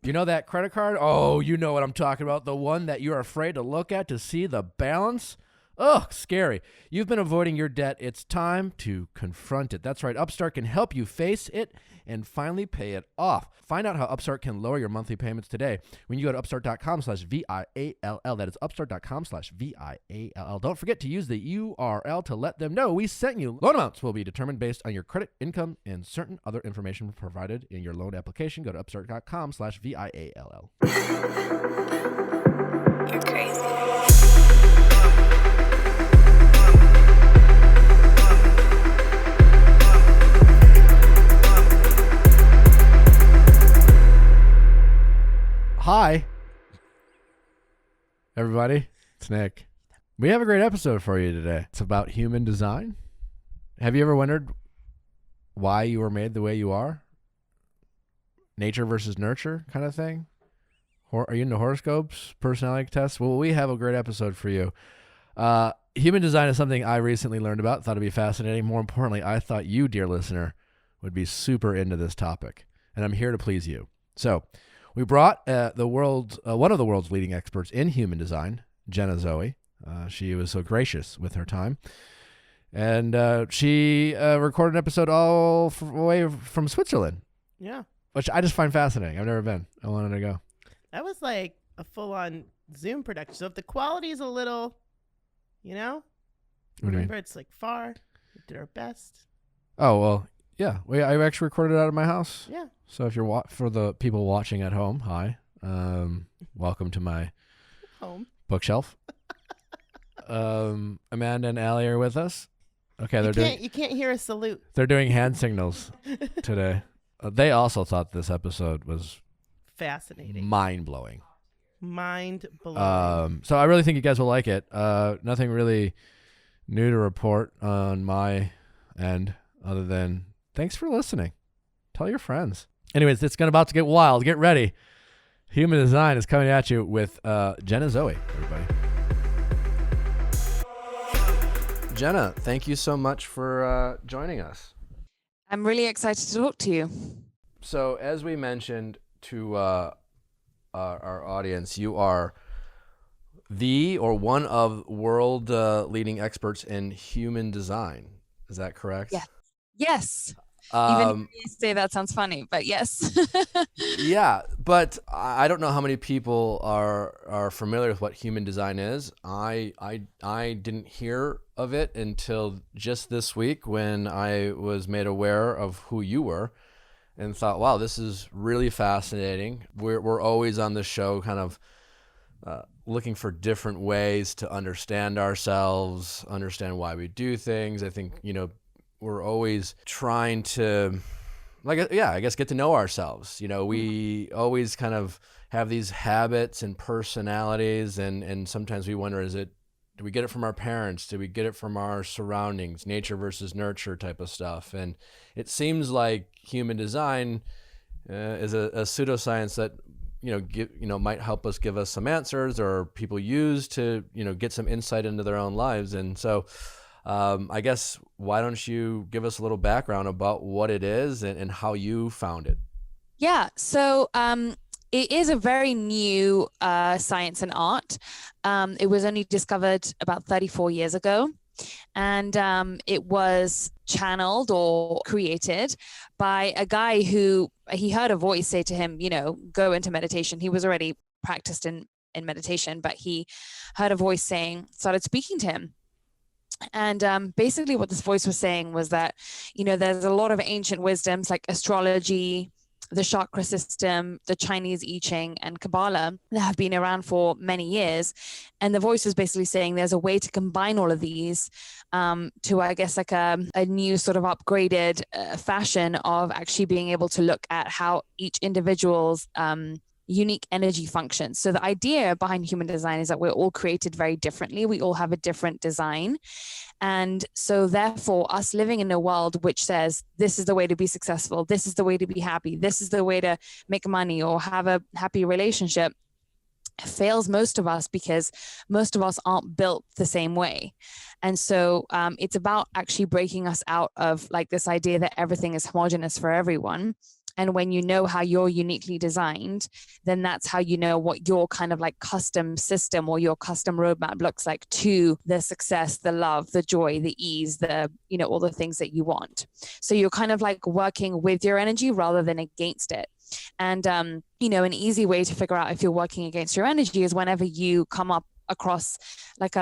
You know that credit card? Oh, you know what I'm talking about. The one that you're afraid to look at to see the balance? Ugh, scary. You've been avoiding your debt. It's time to confront it. That's right. Upstart can help you face it and finally pay it off. Find out how Upstart can lower your monthly payments today when you go to upstart.com/VIALL. That is upstart.com/VIALL. Don't forget to use the URL to let them know we sent you. Loan amounts will be determined based on your credit, income, and certain other information provided in your loan application. Go to upstart.com/VIALL. You're crazy. Hi, everybody. It's Nick. We have a great episode for you today. It's about human design. Have you ever wondered why you were made the way you are? Nature versus nurture kind of thing? Are you into horoscopes, personality tests? Well, we have a great episode for you. Human design is something I recently learned about, thought it'd be fascinating. More importantly, I thought you, dear listener, would be super into this topic, and I'm here to please you. So, we brought one of the world's leading experts in human design, Jenna Zoe. She was so gracious with her time. And she recorded an episode all the way from Switzerland. Yeah. Which I just find fascinating. I've never been. I wanted to go. That was like a full-on Zoom production. So if the quality is a little, What do you remember mean? it's like far. We did our best. Oh, well, yeah. I actually recorded it out of my house. Yeah. So if you're for the people watching at home, hi. Welcome to my Home. bookshelf. Amanda and Allie are with us. Okay, You can't hear a salute. They're doing hand signals today. They also thought this episode was Fascinating. mind-blowing. Mind-blowing. So I really think you guys will like it. Nothing really new to report on my end other than thanks for listening. Tell your friends. Anyways, it's about to get wild. Get ready. Human Design is coming at you with Jenna Zoe, everybody. Jenna, thank you so much for joining us. I'm really excited to talk to you. So as we mentioned to our audience, you are one of world leading experts in human design. Is that correct? Yeah. Yes. Even if you say that sounds funny, but yes. Yeah, but I don't know how many people are familiar with what human design is. I didn't hear of it until just this week when I was made aware of who you were and thought, wow, this is really fascinating. We're always on the show kind of looking for different ways to understand ourselves, understand why we do things. I think, we're always trying to, I guess get to know ourselves. We always kind of have these habits and personalities, and sometimes we wonder, do we get it from our parents? Do we get it from our surroundings, nature versus nurture type of stuff? And it seems like human design is a pseudoscience that, might help us give us some answers, or people use to, get some insight into their own lives. And so, I guess, why don't you give us a little background about what it is and how you found it? Yeah. So it is a very new science and art. It was only discovered about 34 years ago. And it was channeled or created by a guy who he heard a voice say to him, go into meditation. He was already practiced in meditation, but he heard a voice started speaking to him. And basically what this voice was saying was that, there's a lot of ancient wisdoms like astrology, the chakra system, the Chinese I Ching, and Kabbalah that have been around for many years. And the voice was basically saying there's a way to combine all of these to, I guess, like a new sort of upgraded fashion of actually being able to look at how each individual's unique energy functions. So the idea behind human design is that we're all created very differently. We all have a different design. And so therefore, us living in a world which says, this is the way to be successful, this is the way to be happy, this is the way to make money or have a happy relationship, fails most of us because most of us aren't built the same way. And so it's about actually breaking us out of like this idea that everything is homogenous for everyone And when you know how you're uniquely designed, then that's how you know what your kind of like custom system or your custom roadmap looks like to the success, the love, the joy, the ease, the, you know, all the things that you want. So you're kind of like working with your energy rather than against it. And, you know, an easy way to figure out if you're working against your energy is whenever you come up across like,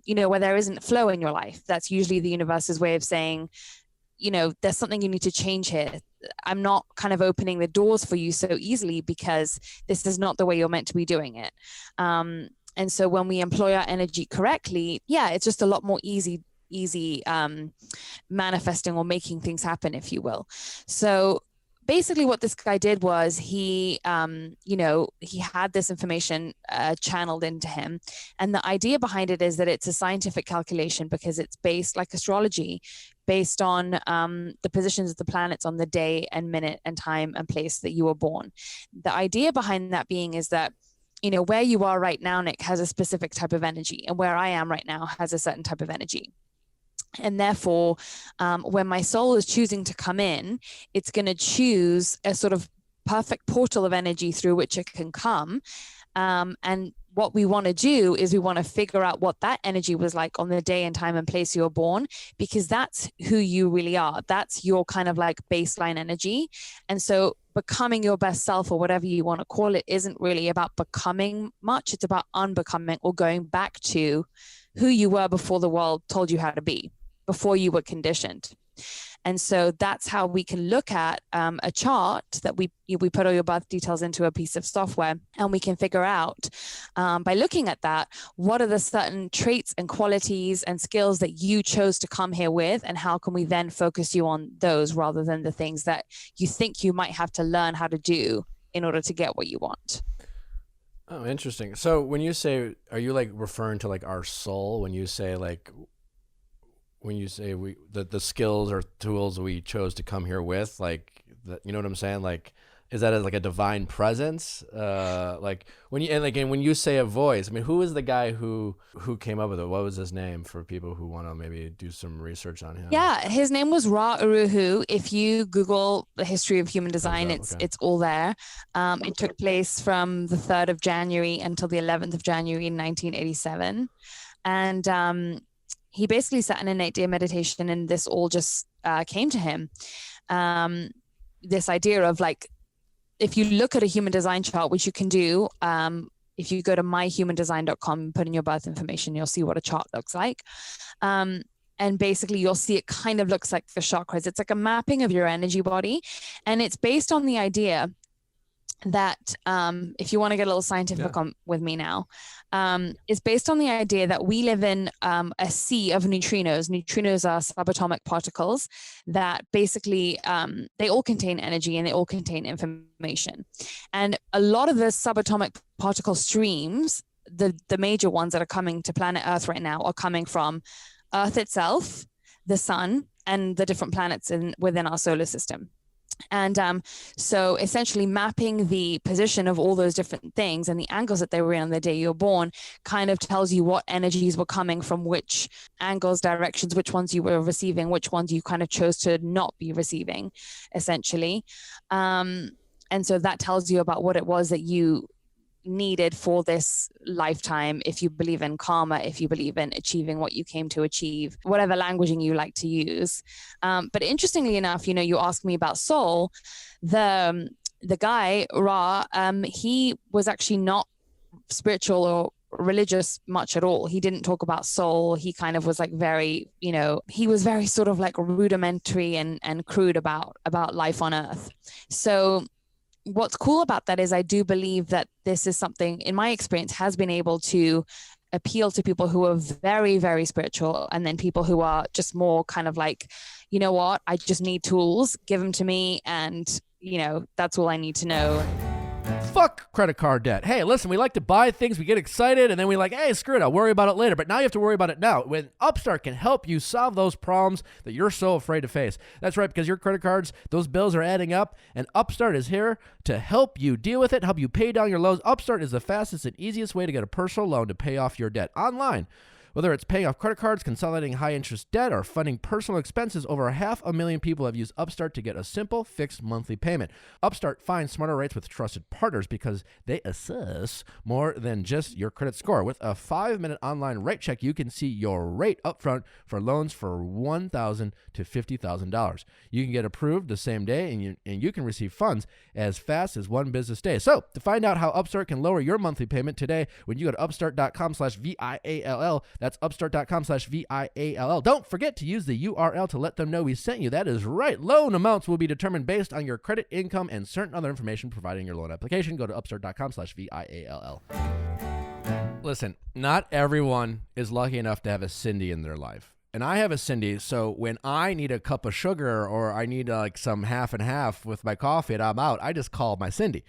you know, where there isn't flow in your life. That's usually the universe's way of saying, you know, there's something you need to change here. I'm not kind of opening the doors for you so easily because this is not the way you're meant to be doing it. And so when we employ our energy correctly, yeah, it's just a lot more easy manifesting or making things happen, if you will. So basically what this guy did was he, you know, he had this information channeled into him. And the idea behind it is that it's a scientific calculation because it's based, like astrology, based on the positions of the planets on the day and minute and time and place that you were born. The idea behind that being is that, you know, where you are right now, Nick, has a specific type of energy, and where I am right now has a certain type of energy. And therefore, when my soul is choosing to come in, it's going to choose a sort of perfect portal of energy through which it can come. And what we want to do is we want to figure out what that energy was like on the day and time and place you were born, because that's who you really are. That's your kind of like baseline energy. And so becoming your best self, or whatever you want to call it, isn't really about becoming much. It's about unbecoming, or going back to who you were before the world told you how to be, before you were conditioned. And so that's how we can look at a chart that we put all your birth details into a piece of software, and we can figure out by looking at that, what are the certain traits and qualities and skills that you chose to come here with, and how can we then focus you on those rather than the things that you think you might have to learn how to do in order to get what you want. Oh, interesting. So when you say, are you like referring to like our soul when you say like, when you say the skills or tools we chose to come here with, like, you know what I'm saying? Like, is that like a divine presence? Like when you say a voice, I mean, who is the guy who came up with it? What was his name for people who want to maybe do some research on him? Yeah, his name was Ra Uru Hu. If you Google the history of human design, it's all there. It took place from the 3rd of January until the 11th of January in 1987. And he basically sat in an 8-day meditation, and this all just came to him. This idea of like, if you look at a human design chart, which you can do, if you go to myhumandesign.com and put in your birth information, you'll see what a chart looks like. And basically you'll see it kind of looks like the chakras. It's like a mapping of your energy body. And it's based on the idea that, if you want to get a little scientific on with me now, is based on the idea that we live in a sea of neutrinos. Neutrinos are subatomic particles that basically, they all contain energy and they all contain information. And a lot of the subatomic particle streams, the major ones that are coming to planet Earth right now, are coming from Earth itself, the sun, and the different planets within our solar system. And so essentially mapping the position of all those different things and the angles that they were in on the day you were born kind of tells you what energies were coming from which angles, directions, which ones you were receiving, which ones you kind of chose to not be receiving, essentially. And so that tells you about what it was that you needed for this lifetime, if you believe in karma, if you believe in achieving what you came to achieve, whatever languaging you like to use. But interestingly enough, you know, you asked me about soul. The guy, Ra, he was actually not spiritual or religious much at all. He didn't talk about soul. He kind of was like very, you know, he was very sort of like rudimentary and crude about life on Earth. So what's cool about that is I do believe that this is something, in my experience, has been able to appeal to people who are very, very spiritual, and then people who are just more kind of like, you know what, I just need tools, give them to me, and, you know, that's all I need to know. Fuck credit card debt. Hey, listen, we like to buy things, we get excited, and then we like, hey, screw it, I'll worry about it later. But now you have to worry about it now. When Upstart can help you solve those problems that you're so afraid to face. That's right, because your credit cards, those bills are adding up, and Upstart is here to help you deal with it, help you pay down your loans. Upstart is the fastest and easiest way to get a personal loan to pay off your debt online. Whether it's paying off credit cards, consolidating high-interest debt, or funding personal expenses, over 500,000 people have used Upstart to get a simple, fixed monthly payment. Upstart finds smarter rates with trusted partners because they assess more than just your credit score. With a 5-minute online rate check, you can see your rate upfront for loans for $1,000 to $50,000. You can get approved the same day, and you can receive funds as fast as one business day. So, to find out how Upstart can lower your monthly payment today, when you go to upstart.com/VIALL, that's upstart.com/VIALL. Don't forget to use the URL to let them know we sent you. That is right. Loan amounts will be determined based on your credit, income, and certain other information provided in your loan application. Go to upstart.com/VIALL. Listen, not everyone is lucky enough to have a Cindy in their life. And I have a Cindy, so when I need a cup of sugar or I need like some half and half with my coffee and I'm out, I just call my Cindy.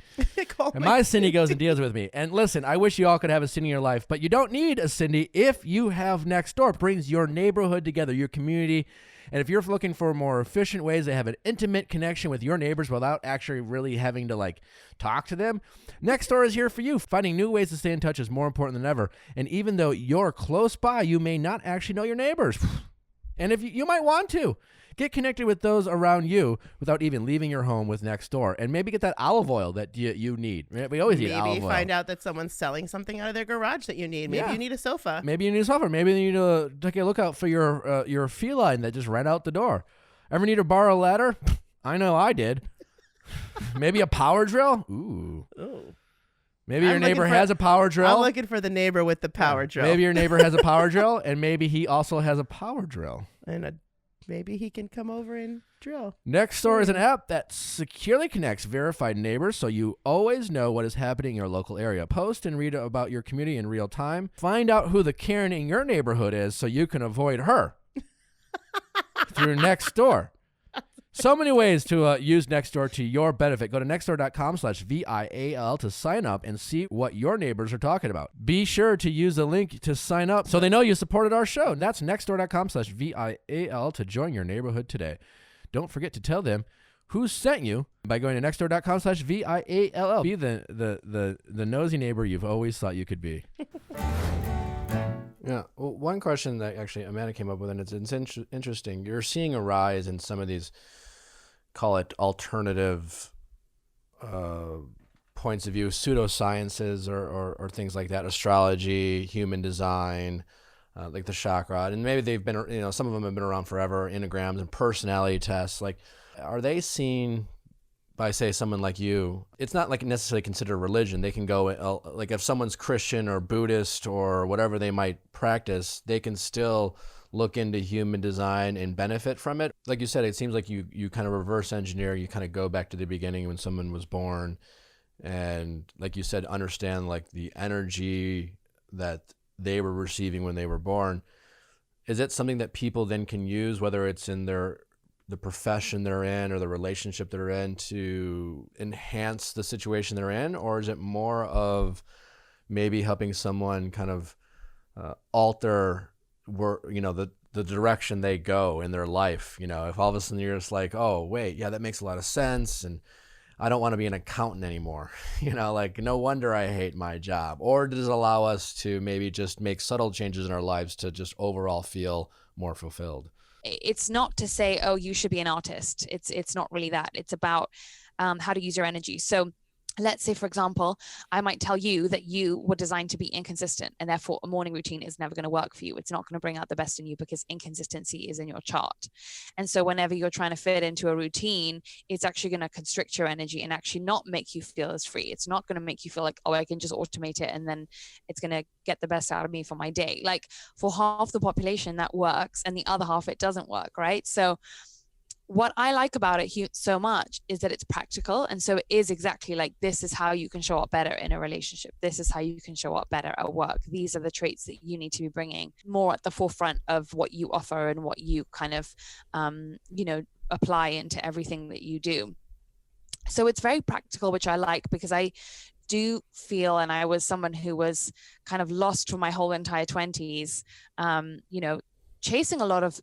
And my Cindy goes and deals with me. And listen, I wish you all could have a Cindy in your life, but you don't need a Cindy if you have Nextdoor. It brings your neighborhood together, your community. And if you're looking for more efficient ways to have an intimate connection with your neighbors without actually really having to like talk to them, Nextdoor is here for you. Finding new ways to stay in touch is more important than ever. And even though you're close by, you may not actually know your neighbors. And if you might want to, get connected with those around you without even leaving your home with Nextdoor. And maybe get that olive oil that you need. We always need olive oil. Maybe find out that someone's selling something out of their garage that you need. Maybe you need a sofa. Maybe you need a sofa. Maybe you need to take a look out for your feline that just ran out the door. Ever need to borrow a ladder? I know I did. Maybe a power drill? Ooh. Maybe your neighbor has a power drill. I'm looking for the neighbor with the power drill. Maybe your neighbor has a power drill, and maybe he also has a power drill. And maybe he can come over and drill. Nextdoor is an app that securely connects verified neighbors so you always know what is happening in your local area. Post and read about your community in real time. Find out who the Karen in your neighborhood is so you can avoid her through Nextdoor. So many ways to use Nextdoor to your benefit. Go to nextdoor.com/VIAL to sign up and see what your neighbors are talking about. Be sure to use the link to sign up so they know you supported our show. That's nextdoor.com/VIAL to join your neighborhood today. Don't forget to tell them who sent you by going to nextdoor.com/VIALL. Be the nosy neighbor you've always thought you could be. Yeah. Well, one question that actually Amanda came up with, and it's interesting. You're seeing a rise in some of these, call it alternative points of view, pseudosciences or things like that, astrology, human design, like the chakra. And maybe they've been, some of them have been around forever, enneagrams and personality tests. Like, are they seen by, say, someone like you? It's not like necessarily considered religion. They can go, like if someone's Christian or Buddhist or whatever they might practice, they can still look into human design and benefit from it. Like you said, it seems like you kind of reverse engineer, you kind of go back to the beginning when someone was born, and like you said, understand like the energy that they were receiving when they were born. Is it something that people then can use, whether it's in the profession they're in or the relationship they're in, to enhance the situation they're in? Or is it more of maybe helping someone kind of alter the direction they go in their life? If all of a sudden you're just like, oh wait, yeah, that makes a lot of sense, and I don't want to be an accountant anymore. Like, no wonder I hate my job. Or does it allow us to maybe just make subtle changes in our lives to just overall feel more fulfilled? It's not to say, oh, you should be an artist. It's not really that. It's about how to use your energy. So let's say, for example, I might tell you that you were designed to be inconsistent, and therefore a morning routine is never going to work for you. It's not going to bring out the best in you because inconsistency is in your chart. And so whenever you're trying to fit into a routine, it's actually going to constrict your energy and actually not make you feel as free. It's not going to make you feel like, oh, I can just automate it and then it's going to get the best out of me for my day. Like, for half the population that works, and the other half it doesn't work, right? So what I like about it so much is that it's practical. And so it is exactly like, this is how you can show up better in a relationship. This is how you can show up better at work. These are the traits that you need to be bringing more at the forefront of what you offer and what you kind of, apply into everything that you do. So it's very practical, which I like, because I do feel, and I was someone who was kind of lost for my whole entire 20s, chasing a lot of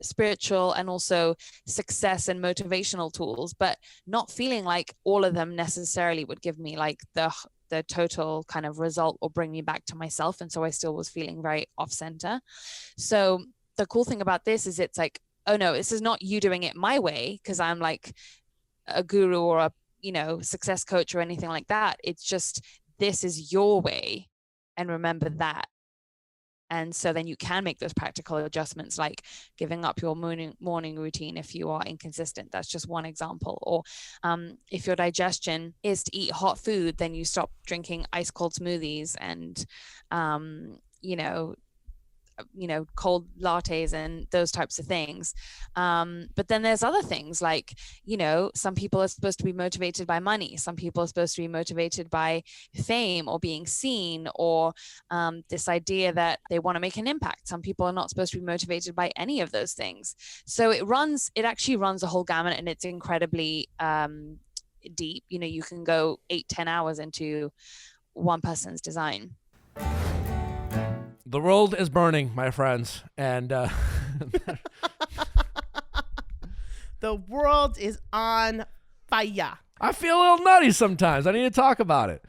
spiritual and also success and motivational tools, but not feeling like all of them necessarily would give me like the the total kind of result will bring me back to myself. And so I still was feeling very off center. So the cool thing about this is it's like, oh no, this is not you doing it my way because I'm like a guru or a, you know, success coach or anything like that. It's just, this is your way, and remember that. And so then you can make those practical adjustments, like giving up your morning routine if you are inconsistent. That's just one example. Or if your digestion is to eat hot food, then you stop drinking ice cold smoothies and cold lattes and those types of things. But then there's other things like, you know, some people are supposed to be motivated by money. Some people are supposed to be motivated by fame or being seen, or this idea that they want to make an impact. Some people are not supposed to be motivated by any of those things. So it actually runs a whole gamut, and it's incredibly deep. You know, you can go 8-10 hours into one person's design. The world is burning, my friends, and the world is on fire. I feel a little nutty sometimes. I need to talk about it.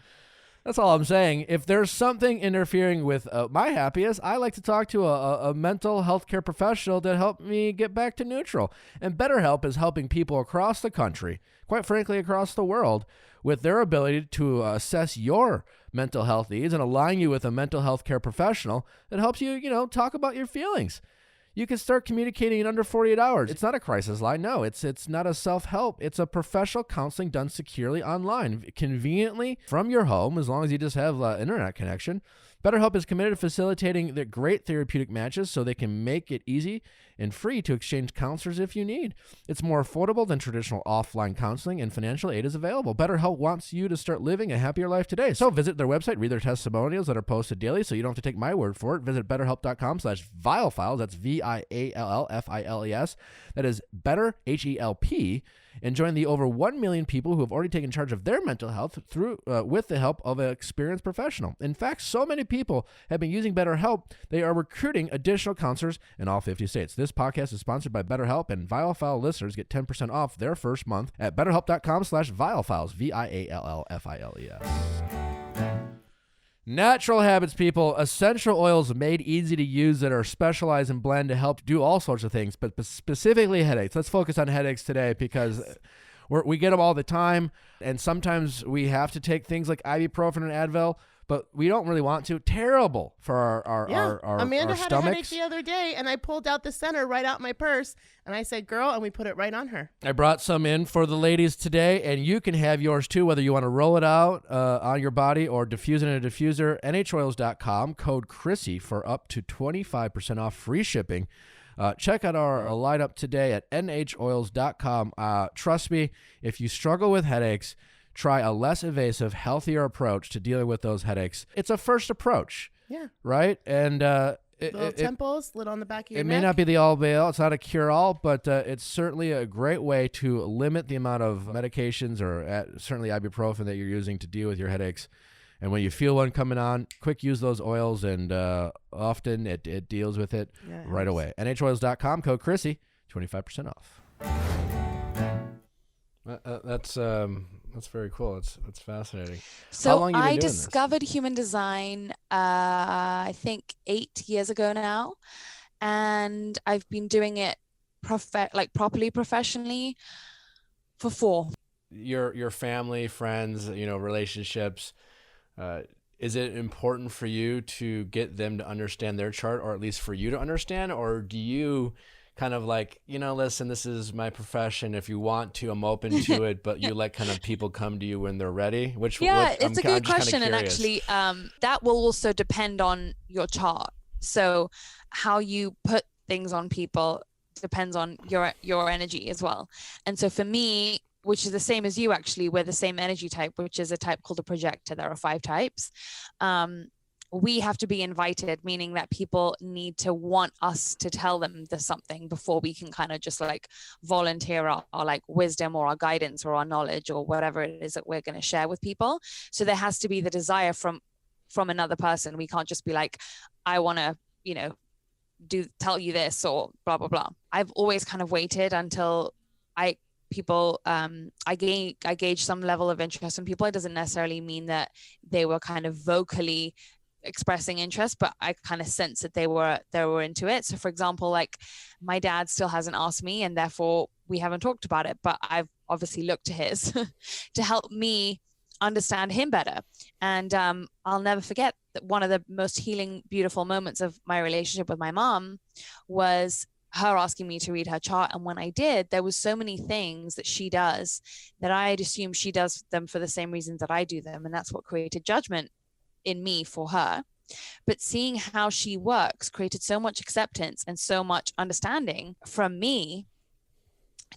That's all I'm saying. If there's something interfering with my happiness, I like to talk to a mental health care professional to help me get back to neutral. And BetterHelp is helping people across the country, quite frankly, across the world, with their ability to assess your mental health needs and align you with a mental health care professional that helps you, talk about your feelings. You can start communicating in under 48 hours. It's not a crisis line. No, it's not a self-help. It's a professional counseling done securely online, conveniently from your home, as long as you just have internet connection. BetterHelp is committed to facilitating the great therapeutic matches so they can make it easy and free to exchange counselors if you need. It's more affordable than traditional offline counseling, and financial aid is available. BetterHelp wants you to start living a happier life today. So visit their website, read their testimonials that are posted daily so you don't have to take my word for it. Visit betterhelp.com/Viall Files. That's VIALLFILES. That is better, HELP. And join the over 1 million people who have already taken charge of their mental health through with the help of an experienced professional. In fact, so many people have been using BetterHelp, they are recruiting additional counselors in all 50 states. This podcast is sponsored by BetterHelp, and Viall File listeners get 10% off their first month at betterhelp.com/Viall Files, VIALLFILES. Natural habits, people. Essential oils made easy to use that are specialized and blend to help do all sorts of things, but specifically headaches. Let's focus on headaches today because we get them all the time, and sometimes we have to take things like ibuprofen and Advil, but we don't really want to. Terrible for our Amanda our had stomachs. a headache the other day, and I pulled out the center right out my purse, and I said, girl, and we put it right on her. I brought some in for the ladies today, and you can have yours too, whether you want to roll it out on your body or diffuse it in a diffuser. NHOils.com, code Chrissy for up to 25% off free shipping. Check out our lineup today at NHOils.com. Trust me, if you struggle with headaches, try a less invasive, healthier approach to dealing with those headaches. It's a first approach. Yeah. Right? And little temples, lit on the back of your it neck. may not be the all-be-all. It's not a cure-all, but it's certainly a great way to limit the amount of medications or certainly ibuprofen that you're using to deal with your headaches. And when you feel one coming on, quick use those oils, and often it deals with it right away. NHOils.com, code Chrissy, 25% off. That's very cool. It's fascinating. So how long have you been I doing discovered human design, I think 8 years ago now, and I've been doing it properly professionally for 4. Your family, friends, relationships. Is it important for you to get them to understand their chart, or at least for you to understand, or do you kind of like, listen, this is my profession. If you want to, I'm open to it, but you let kind of people come to you when they're ready? It's a good question. And actually, that will also depend on your chart. So how you put things on people depends on your energy as well. And so for me, which is the same as you, actually, we're the same energy type, which is a type called a projector. There are 5 types. We have to be invited, meaning that people need to want us to tell them there's something before we can kind of just like volunteer our like wisdom or our guidance or our knowledge or whatever it is that we're going to share with people. So there has to be the desire from another person. We can't just be like, I want to, tell you this or blah, blah, blah. I've always kind of waited until I people, I gauge some level of interest in people. It doesn't necessarily mean that they were kind of vocally expressing interest, but I kind of sense that they were into it. So for example, like my dad still hasn't asked me, and therefore we haven't talked about it, but I've obviously looked to his to help me understand him better. And I'll never forget that one of the most healing, beautiful moments of my relationship with my mom was her asking me to read her chart. And when I did, there was so many things that she does that I had assumed she does them for the same reasons that I do them. And that's what created judgment in me for her. But seeing how she works created so much acceptance and so much understanding from me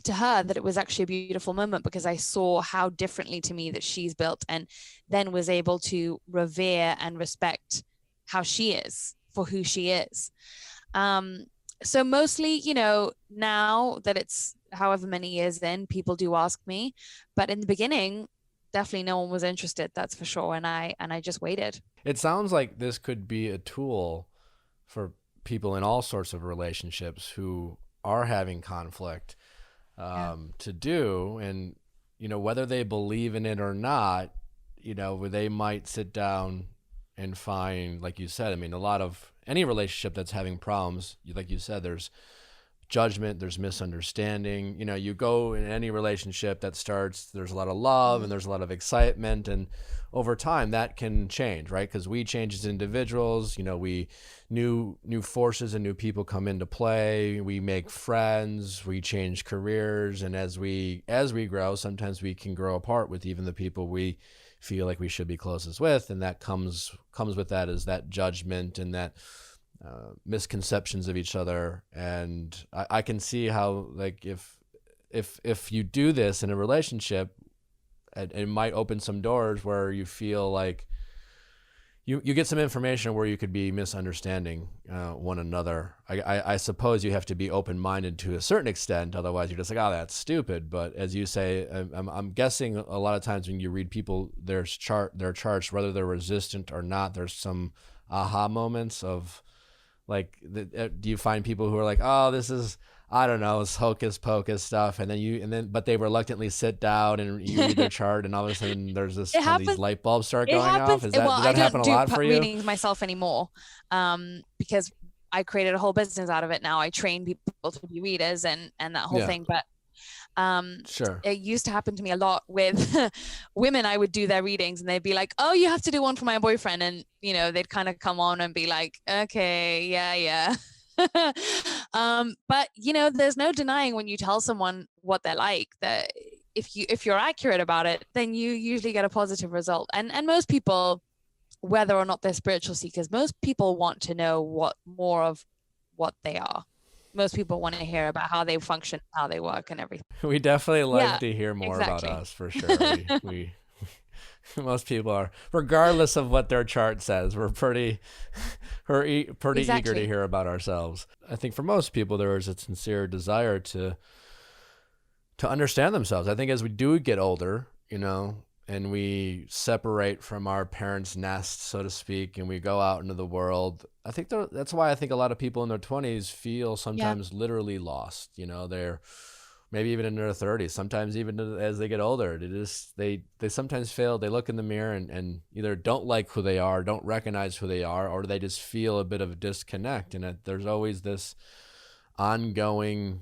to her that it was actually a beautiful moment, because I saw how differently to me that she's built, and then was able to revere and respect how she is for who she is. So mostly, you know, now that it's however many years in, people do ask me, but in the beginning, definitely no one was interested, that's for sure. And I just waited. It sounds like this could be a tool for people in all sorts of relationships who are having conflict to do. And, you know, whether they believe in it or not, you know, they might sit down and find, like you said, I mean, a lot of any relationship that's having problems, like you said, there's judgment, there's misunderstanding. You know, you go in any relationship that starts, there's a lot of love and there's a lot of excitement, and over time that can change, right? Because we change as individuals, you know, we new forces and new people come into play, we make friends, we change careers, and as we grow, sometimes we can grow apart with even the people we feel like we should be closest with, and that comes with that is that judgment and that misconceptions of each other. And I can see how, like, if you do this in a relationship, it might open some doors where you feel like you get some information where you could be misunderstanding one another. I suppose you have to be open-minded to a certain extent, otherwise you're just like, oh, that's stupid. But as you say, I'm guessing a lot of times when you read people their charts, whether they're resistant or not, there's some aha moments of, like, do you find people who are like, oh, this is, I don't know, it's hocus pocus stuff, but they reluctantly sit down and you read their chart, and all of a sudden there's this these light bulbs start going off. Does that happen a lot for you? I don't do readings myself anymore, because I created a whole business out of it now. I train people to be readers and that whole thing. But sure, it used to happen to me a lot with women. I would do their readings and they'd be like, oh, you have to do one for my boyfriend, and you know, they'd kind of come on and be like, okay, yeah. But you know, there's no denying when you tell someone what they're like, that if you're accurate about it, then you usually get a positive result. And most people, whether or not they're spiritual seekers, most people want to know more of what they are. Most people want to hear about how they function, how they work, and everything. We definitely like to hear more about us, for sure. We most people are, regardless of what their chart says, we're pretty eager to hear about ourselves. I think for most people there is a sincere desire to understand themselves. I think as we do get older, you know, and we separate from our parents' nest, so to speak, and we go out into the world, I think that's why I think a lot of people in their 20s feel sometimes literally lost. You know, they're maybe even in their 30s, sometimes even as they get older, they sometimes fail. They look in the mirror and either don't like who they are, don't recognize who they are, or they just feel a bit of a disconnect. And there's always this ongoing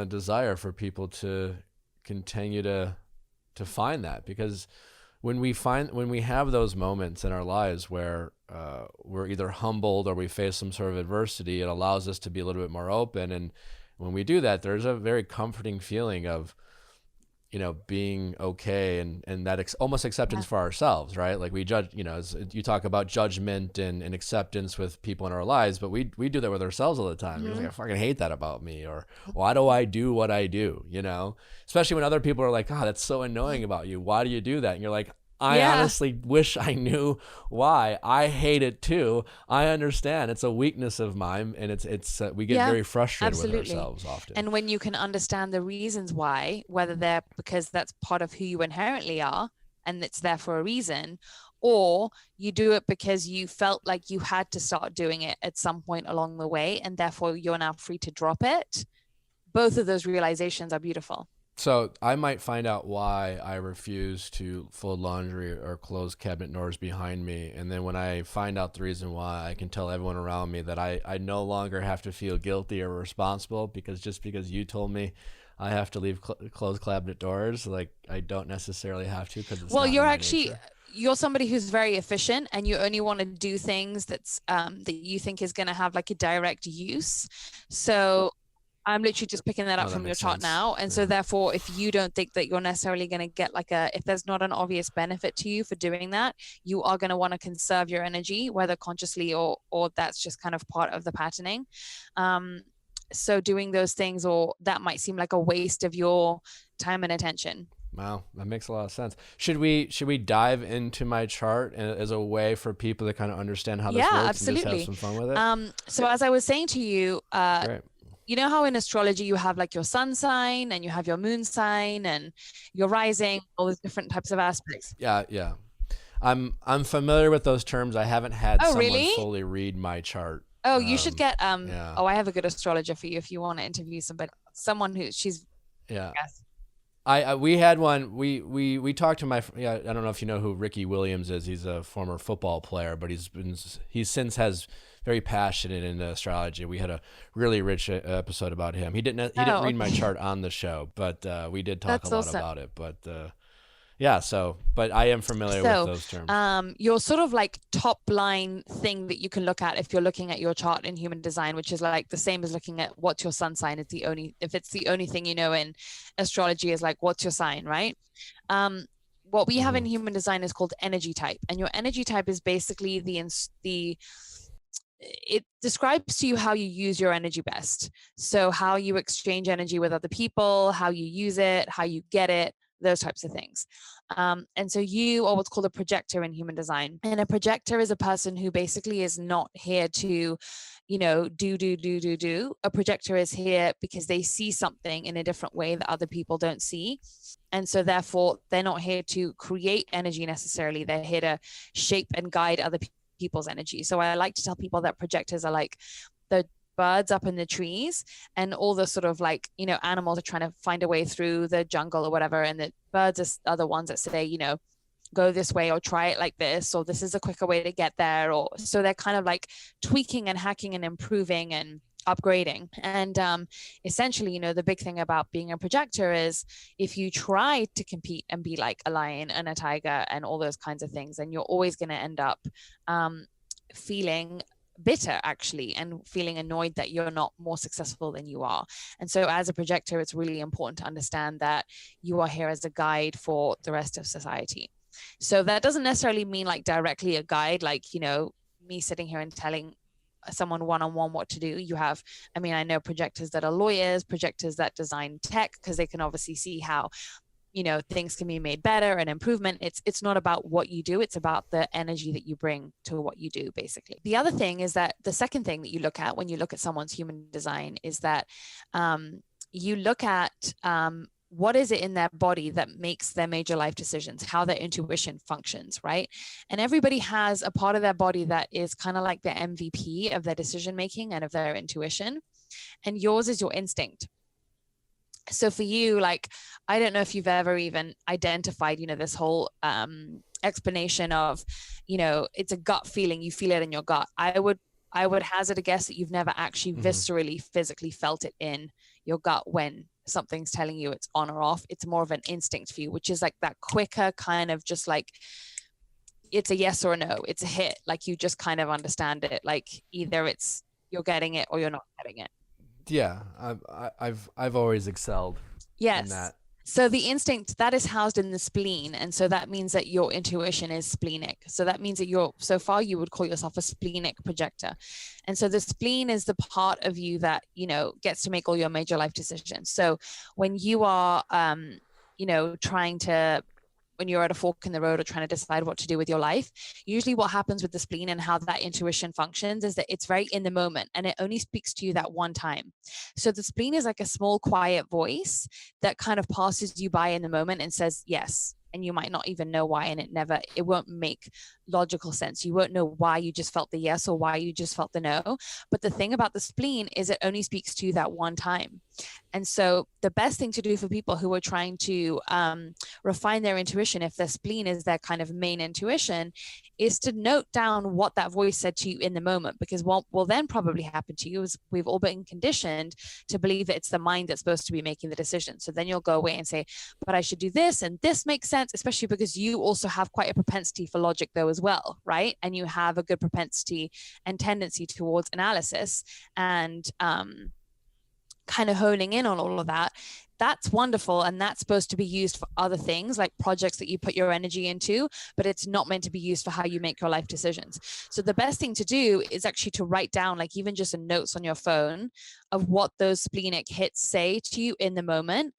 desire for people to continue to find that, because when we have those moments in our lives where we're either humbled or we face some sort of adversity, it allows us to be a little bit more open. And when we do that, there's a very comforting feeling of, you know, being okay and that almost acceptance for ourselves, right? Like we judge, you know, as you talk about judgment and acceptance with people in our lives, but we do that with ourselves all the time. You're like, I fucking hate that about me, or why do I do what I do? You know, especially when other people are like, oh, that's so annoying about you. Why do you do that? And you're like, I honestly wish I knew why. I hate it too. I understand. It's a weakness of mine, and it's we get very frustrated with ourselves often. And when you can understand the reasons why, whether they're because that's part of who you inherently are and it's there for a reason, or you do it because you felt like you had to start doing it at some point along the way, and therefore you're now free to drop it. Both of those realizations are beautiful. So I might find out why I refuse to fold laundry or close cabinet doors behind me. And then when I find out the reason why, I can tell everyone around me that I no longer have to feel guilty or responsible, because just because you told me I have to leave closed cabinet doors, like I don't necessarily have to, because it's Well, not in you're my actually nature. you're somebody who's very efficient, and you only want to do things that's that you think is going to have like a direct use. So I'm literally just picking that Oh, up that from your makes chart sense. now. And so Yeah. therefore, if you don't think that you're necessarily going to get like if there's not an obvious benefit to you for doing that, you are going to want to conserve your energy, whether consciously or that's just kind of part of the patterning. So doing those things, or that might seem like a waste of your time and attention. Wow, that makes a lot of sense. Should we dive into my chart as a way for people to kind of understand how this Yeah, works and just have absolutely. some fun with it? So as I was saying to you, Great. you know how in astrology you have like your sun sign and you have your moon sign and your rising, all those different types of aspects. Yeah, yeah. I'm familiar with those terms. I haven't had Oh, someone really? fully read my chart. Oh, you should get Yeah. oh, I have a good astrologer for you if you want to interview someone who she's Yeah. yes. We had one. We talked to I don't know if you know who Ricky Williams is. He's a former football player, but he's since has very passionate in astrology. We had a really rich episode about him. He didn't read my chart on the show, but we did talk That's a lot awesome. about it. But yeah, but I am familiar with those terms. Your sort of like top line thing that you can look at if you're looking at your chart in human design, which is like the same as looking at what's your sun sign, if it's the only thing you know in astrology is like what's your sign, right? What we have in human design is called energy type, and your energy type is basically it describes to you how you use your energy best. So how you exchange energy with other people, how you use it, how you get it, those types of things. And so you are what's called a projector in human design. And a projector is a person who basically is not here to, do. A projector is here because they see something in a different way that other people don't see. And so therefore, they're not here to create energy necessarily. They're here to shape and guide other people's energy. So I like to tell people that projectors are like the birds up in the trees, and all the sort of like, animals are trying to find a way through the jungle or whatever. And the birds are the ones that say, go this way or try it like this, or this is a quicker way to get there. Or so they're kind of like tweaking and hacking and improving and upgrading. And essentially, the big thing about being a projector is if you try to compete and be like a lion and a tiger and all those kinds of things, then you're always going to end up feeling bitter actually, and feeling annoyed that you're not more successful than you are. And so as a projector, it's really important to understand that you are here as a guide for the rest of society. So that doesn't necessarily mean like directly a guide, like, me sitting here and telling someone one-on-one what to do. I know projectors that are lawyers, projectors that design tech, because they can obviously see how things can be made better and improvement. It's not about what you do, it's about the energy that you bring to what you do, basically. The other thing is that the second thing that you look at when you look at someone's human design is that you look at what is it in their body that makes their major life decisions, how their intuition functions, right? And everybody has a part of their body that is kind of like the MVP of their decision making and of their intuition, and yours is your instinct. So for you, like, I don't know if you've ever even identified, this whole explanation of, it's a gut feeling, you feel it in your gut. I would hazard a guess that you've never actually viscerally, physically felt it in your gut when something's telling you it's on or off. It's more of an instinct for you, which is like that quicker kind of just like, it's a yes or a no, it's a hit. Like you just kind of understand it. Like either you're getting it or you're not getting it. Yeah, I've always excelled in that. So the instinct that is housed in the spleen, and so that means that your intuition is splenic. So that means that so far you would call yourself a splenic projector. And so the spleen is the part of you that gets to make all your major life decisions. So when you are when you're at a fork in the road or trying to decide what to do with your life, usually what happens with the spleen and how that intuition functions is that it's very in the moment and it only speaks to you that one time. So the spleen is like a small, quiet voice that kind of passes you by in the moment and says, yes, and you might not even know why, and it won't make logical sense. You won't know why you just felt the yes or why you just felt the no. But the thing about the spleen is it only speaks to you that one time. And so the best thing to do for people who are trying to refine their intuition, if their spleen is their kind of main intuition, is to note down what that voice said to you in the moment. Because what will then probably happen to you is we've all been conditioned to believe that it's the mind that's supposed to be making the decision. So then you'll go away and say, but I should do this, and this makes sense, especially because you also have quite a propensity for logic though as well, right? And you have a good propensity and tendency towards analysis and kind of honing in on all of that. That's wonderful, and that's supposed to be used for other things like projects that you put your energy into, but it's not meant to be used for how you make your life decisions. So the best thing to do is actually to write down, like even just a notes on your phone of what those splenic hits say to you in the moment.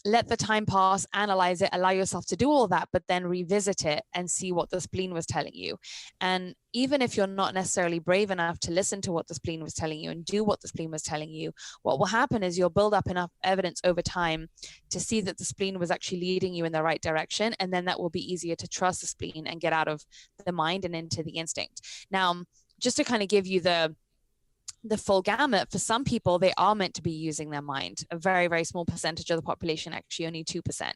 Let the time pass, analyze it, allow yourself to do all that, but then revisit it and see what the spleen was telling you. And even if you're not necessarily brave enough to listen to what the spleen was telling you and do what the spleen was telling you, what will happen is you'll build up enough evidence over time to see that the spleen was actually leading you in the right direction. And then that will be easier to trust the spleen and get out of the mind and into the instinct. Now, just to kind of give you the full gamut, for some people, they are meant to be using their mind. A very, very small percentage of the population, actually only 2%.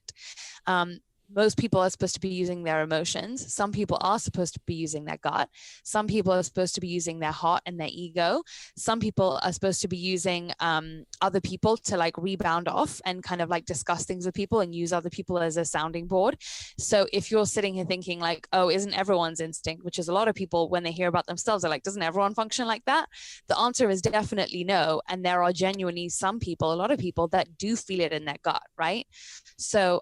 Most people are supposed to be using their emotions. Some people are supposed to be using their gut. Some people are supposed to be using their heart and their ego. Some people are supposed to be using other people to like rebound off and kind of like discuss things with people and use other people as a sounding board. So if you're sitting here thinking like, oh, isn't everyone's instinct, which is a lot of people when they hear about themselves are like, doesn't everyone function like that? The answer is definitely no. And there are genuinely some people, a lot of people that do feel it in their gut, right? So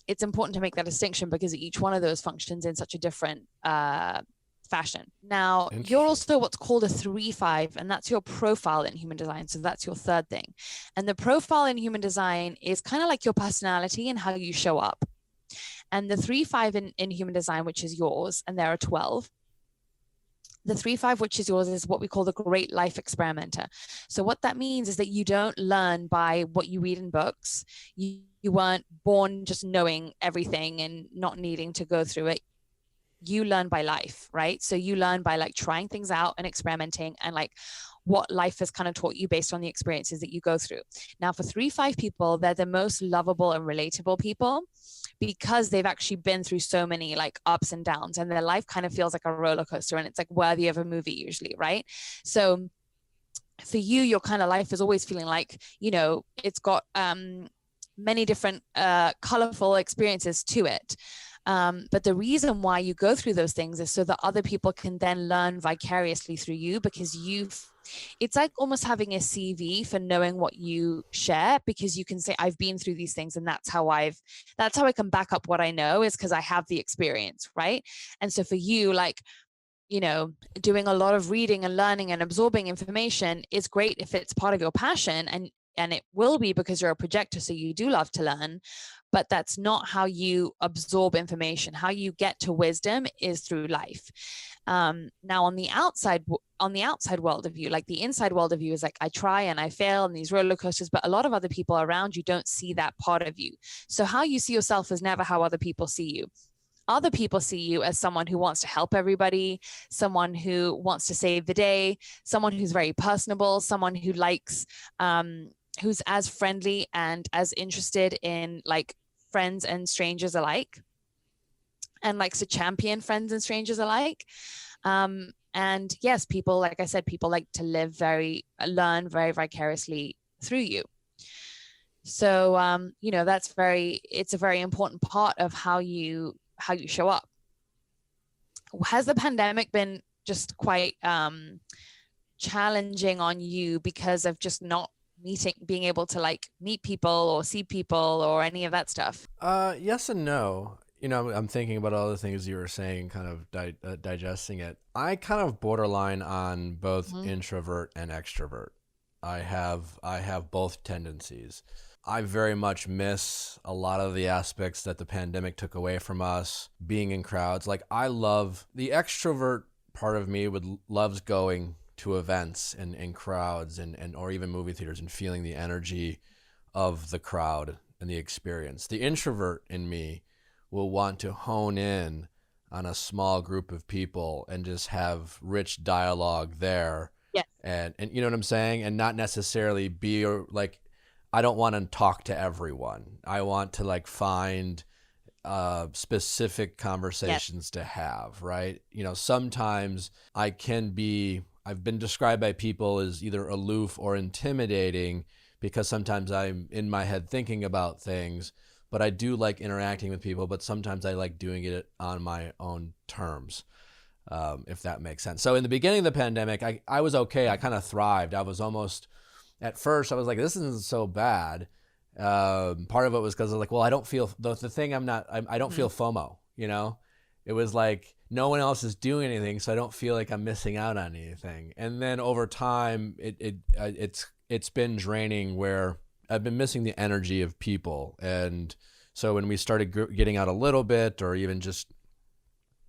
it's important to make that distinction because each one of those functions in such a different fashion. Now, you're also what's called a 3-5, and that's your profile in human design. So that's your third thing. And the profile in human design is kind of like your personality and how you show up. And the 3-5 in human design, which is yours, and there are 12. The 3-5, which is yours, is what we call the great life experimenter. So what that means is that you don't learn by what you read in books. You weren't born just knowing everything and not needing to go through it. You learn by life, right? So you learn by like trying things out and experimenting and like what life has kind of taught you based on the experiences that you go through. Now, for 3-5 people, they're the most lovable and relatable people because they've actually been through so many like ups and downs, and their life kind of feels like a roller coaster, and it's like worthy of a movie usually, right? So for you, your kind of life is always feeling like, you know, it's got many different colorful experiences to it. But the reason why you go through those things is so that other people can then learn vicariously through you, because it's like almost having a CV for knowing what you share, because you can say, I've been through these things and that's how I can back up what I know, is because I have the experience, right? And so for you, like, you know, doing a lot of reading and learning and absorbing information is great if it's part of your passion, and it will be because you're a projector, so you do love to learn, but that's not how you absorb information. How you get to wisdom is through life. Now on the outside world of you, like the inside world of you is like, I try and I fail and these roller coasters, but a lot of other people around you don't see that part of you. So how you see yourself is never how other people see you. Other people see you as someone who wants to help everybody, someone who wants to save the day, someone who's very personable, someone who likes, who's as friendly and as interested in like friends and strangers alike, and likes to champion friends and strangers alike. And yes, people, like I said, people like to learn very vicariously through you. So, you know, it's a very important part of how you show up. Has the pandemic been just quite challenging on you because of just not being able to like meet people or see people or any of that stuff? Yes and no. You know, I'm thinking about all the things you were saying, kind of digesting it. I kind of borderline on both introvert and extrovert. I have both tendencies. I very much miss a lot of the aspects that the pandemic took away from us, being in crowds. Like, I love the extrovert part of me loves going to events and crowds and or even movie theaters and feeling the energy of the crowd and the experience. The introvert in me will want to hone in on a small group of people and just have rich dialogue there. Yeah. And you know what I'm saying? And not necessarily be like, I don't want to talk to everyone. I want to like find specific conversations to have, right? You know, sometimes I've been described by people as either aloof or intimidating because sometimes I'm in my head thinking about things, but I do like interacting with people, but sometimes I like doing it on my own terms, if that makes sense. So in the beginning of the pandemic, I was okay. I kind of thrived. I was almost, at first, I was like, this isn't so bad. Part of it was because I was like, well, I don't feel, the thing I don't feel FOMO, you know? It was like, no one else is doing anything, so I don't feel like I'm missing out on anything. And then over time, it's been draining where I've been missing the energy of people. And so when we started getting out a little bit, or even just,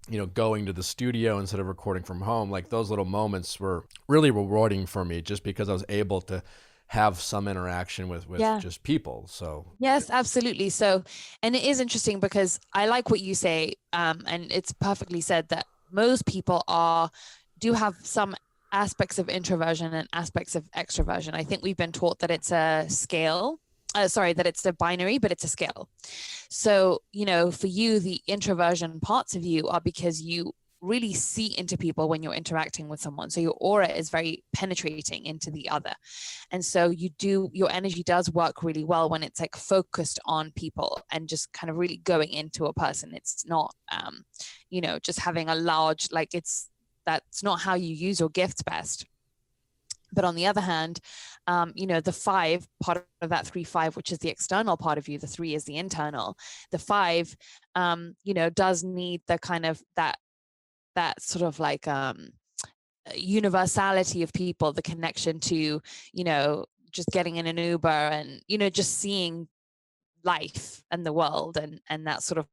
you know, going to the studio instead of recording from home, like those little moments were really rewarding for me, just because I was able to have some interaction with just people. So yes, absolutely. So, and it is interesting because I like what you say, and it's perfectly said that most people do have some aspects of introversion and aspects of extroversion. I think we've been taught that it's a scale. That it's a binary, but it's a scale. So, you know, for you, the introversion parts of you are because you really see into people when you're interacting with someone. So your aura is very penetrating into the other. And so your energy does work really well when it's like focused on people and just kind of really going into a person. It's not, you know, just having a large, like that's not how you use your gifts best. But on the other hand, you know, the 5 part of that 3-5, which is the external part of you, the 3 is the internal. The 5, you know, does need the kind of that sort of like universality of people, the connection to, you know, just getting in an Uber and, you know, just seeing life and the world and that sort of,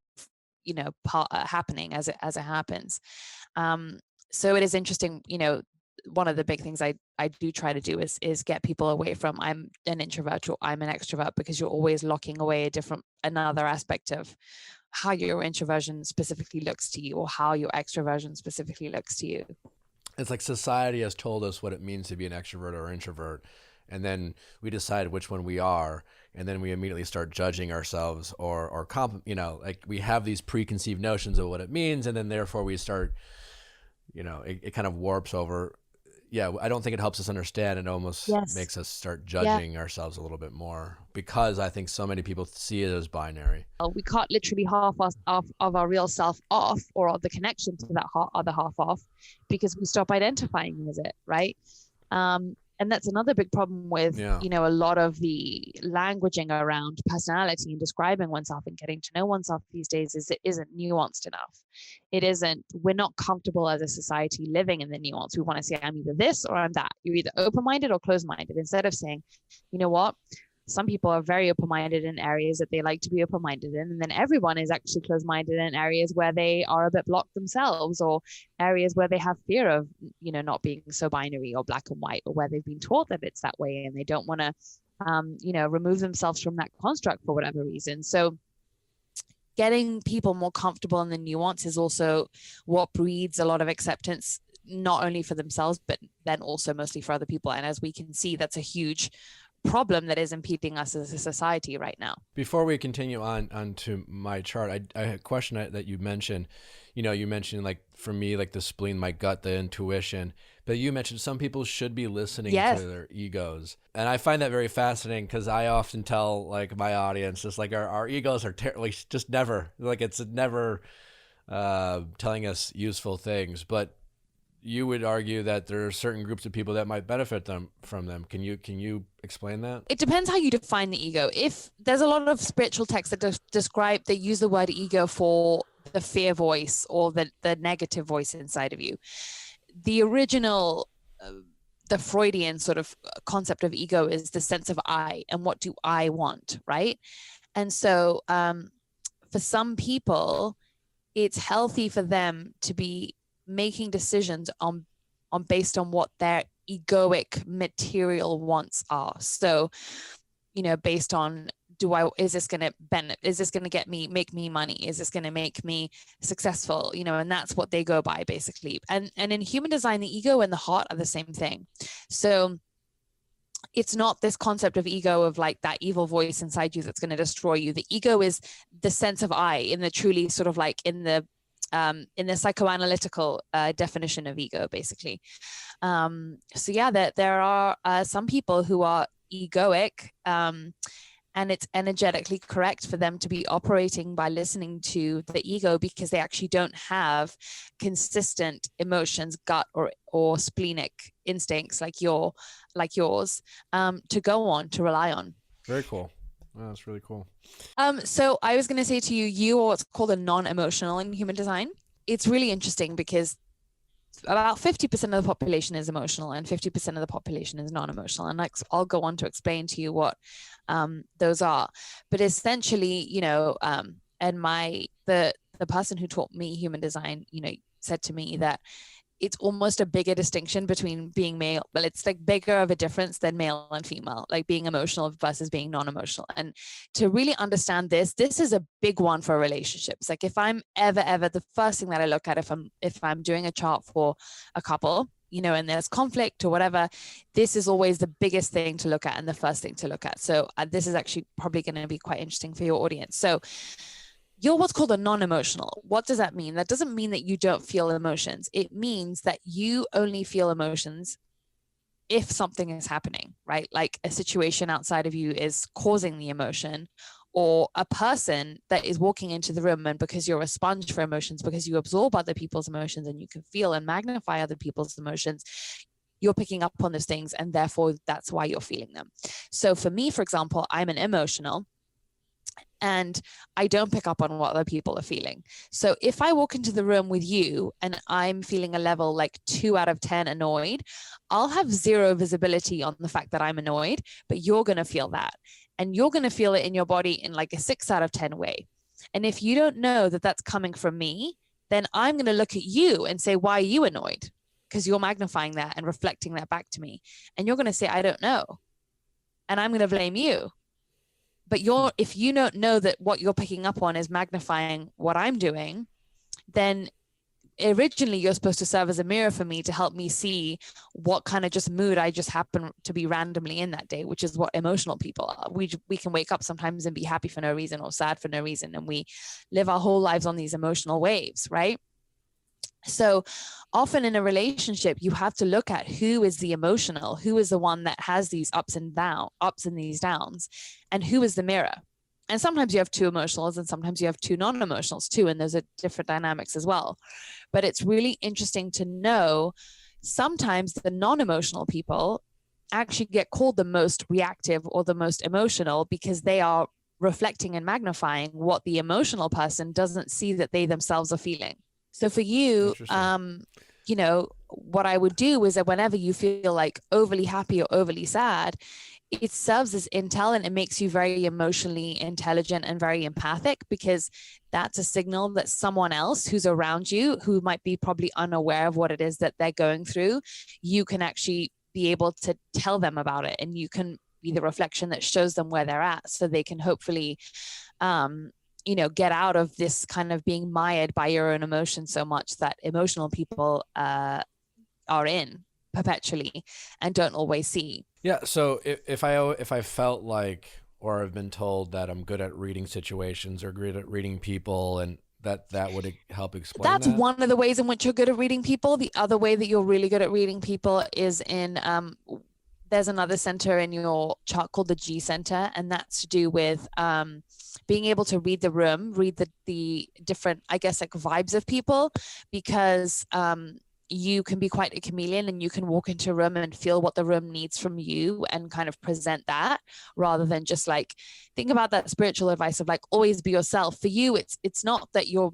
you know, happening as it happens. So it is interesting, you know, one of the big things I do try to do is get people away from I'm an introvert or I'm an extrovert, because you're always locking away another aspect of how your introversion specifically looks to you or how your extroversion specifically looks to you. It's like society has told us what it means to be an extrovert or introvert, and then we decide which one we are, and then we immediately start judging ourselves or you know, like we have these preconceived notions of what it means, and then therefore we start, you know, it kind of warps over. Yeah, I don't think it helps us understand. It almost makes us start judging ourselves a little bit more, because I think so many people see it as binary. We cut literally half of our real self off, or the connection to that other half off, because we stop identifying as it, right? And that's another big problem with, you know, a lot of the languaging around personality and describing oneself and getting to know oneself these days is it isn't nuanced enough. It isn't, we're not comfortable as a society living in the nuance. We want to say, I'm either this or I'm that. You're either open-minded or closed-minded, instead of saying, you know what? Some people are very open-minded in areas that they like to be open-minded in, and then everyone is actually closed-minded in areas where they are a bit blocked themselves, or areas where they have fear of, you know, not being so binary or black and white, or where they've been taught that it's that way and they don't want to, you know, remove themselves from that construct for whatever reason. So getting people more comfortable in the nuance is also what breeds a lot of acceptance, not only for themselves, but then also mostly for other people. And as we can see, that's a huge problem that is impeding us as a society right now. Before we continue on to my chart, I had a question that you mentioned. You know, you mentioned, like, for me, like the spleen, my gut, the intuition, but you mentioned some people should be listening to their egos. And I find that very fascinating, because I often tell, like, my audience, just like our egos are like just never, like, it's never telling us useful things. But you would argue that there are certain groups of people that might benefit from them. Can you explain that? It depends how you define the ego. If there's a lot of spiritual texts that they use the word ego for the fear voice or the negative voice inside of you. The original, the Freudian sort of concept of ego is the sense of I, and what do I want, right? And so for some people, it's healthy for them to be making decisions on based on what their egoic material wants are. So, you know, based on, is this going to benefit? Is this going to make me money? Is this going to make me successful? And that's what they go by basically. And in human design, the ego and the heart are the same thing. So it's not this concept of ego of like that evil voice inside you that's going to destroy you. The ego is the sense of I, in the truly sort of like in the psychoanalytical definition of ego, basically. So yeah, there are some people who are egoic, and it's energetically correct for them to be operating by listening to the ego, because they actually don't have consistent emotions, gut or splenic instincts like yours, to go on, to rely on. Very cool. Wow, that's really cool. So I was going to say to you, you are what's called a non-emotional in human design. It's really interesting because about 50% of the population is emotional and 50% of the population is non-emotional. And I'll go on to explain to you what those are. But essentially, and the person who taught me human design, said to me that it's almost a bigger distinction between being male, but it's like bigger of a difference than male and female, like being emotional versus being non-emotional. And to really understand this is a big one for relationships. Like if I'm ever, the first thing that I look at if I'm doing a chart for a couple, and there's conflict or whatever, this is always the biggest thing to look at and the first thing to look at. So this is actually probably going to be quite interesting for your audience. So you're what's called a non-emotional. What does that mean? That doesn't mean that you don't feel emotions. It means that you only feel emotions if something is happening, right? Like a situation outside of you is causing the emotion, or a person that is walking into the room, and because you're a sponge for emotions, because you absorb other people's emotions and you can feel and magnify other people's emotions, you're picking up on those things, and therefore that's why you're feeling them. So for me, for example, I'm an emotional, and I don't pick up on what other people are feeling. So if I walk into the room with you and I'm feeling a level like 2 out of 10 annoyed, I'll have zero visibility on the fact that I'm annoyed, but you're going to feel that. And you're going to feel it in your body in like a 6 out of 10 way. And if you don't know that that's coming from me, then I'm going to look at you and say, why are you annoyed? Because you're magnifying that and reflecting that back to me. And you're going to say, I don't know. And I'm going to blame you. But if you don't know that what you're picking up on is magnifying what I'm doing, then originally you're supposed to serve as a mirror for me to help me see what kind of just mood I just happen to be randomly in that day, which is what emotional people are. We can wake up sometimes and be happy for no reason or sad for no reason, and we live our whole lives on these emotional waves, right? So often in a relationship, you have to look at who is the emotional, who is the one that has these ups and these downs, and who is the mirror. And sometimes you have 2 emotionals and sometimes you have 2 non-emotionals too. And those are different dynamics as well. But it's really interesting to know sometimes the non-emotional people actually get called the most reactive or the most emotional, because they are reflecting and magnifying what the emotional person doesn't see that they themselves are feeling. So for you, what I would do is that whenever you feel like overly happy or overly sad, it serves as intel, and it makes you very emotionally intelligent and very empathic, because that's a signal that someone else who's around you, who might be probably unaware of what it is that they're going through, you can actually be able to tell them about it, and you can be the reflection that shows them where they're at, so they can hopefully get out of this kind of being mired by your own emotions so much that emotional people are in perpetually and don't always see. Yeah. So if I felt like, or I've been told that I'm good at reading situations or good at reading people, and that would help explain that's that. One of the ways in which you're good at reading people. The other way that you're really good at reading people is in there's another center in your chart called the G center, and that's to do with being able to read the room, read the different, I guess, like vibes of people, because you can be quite a chameleon, and you can walk into a room and feel what the room needs from you and kind of present that, rather than just like, think about that spiritual advice of like, always be yourself. For you, it's not that you're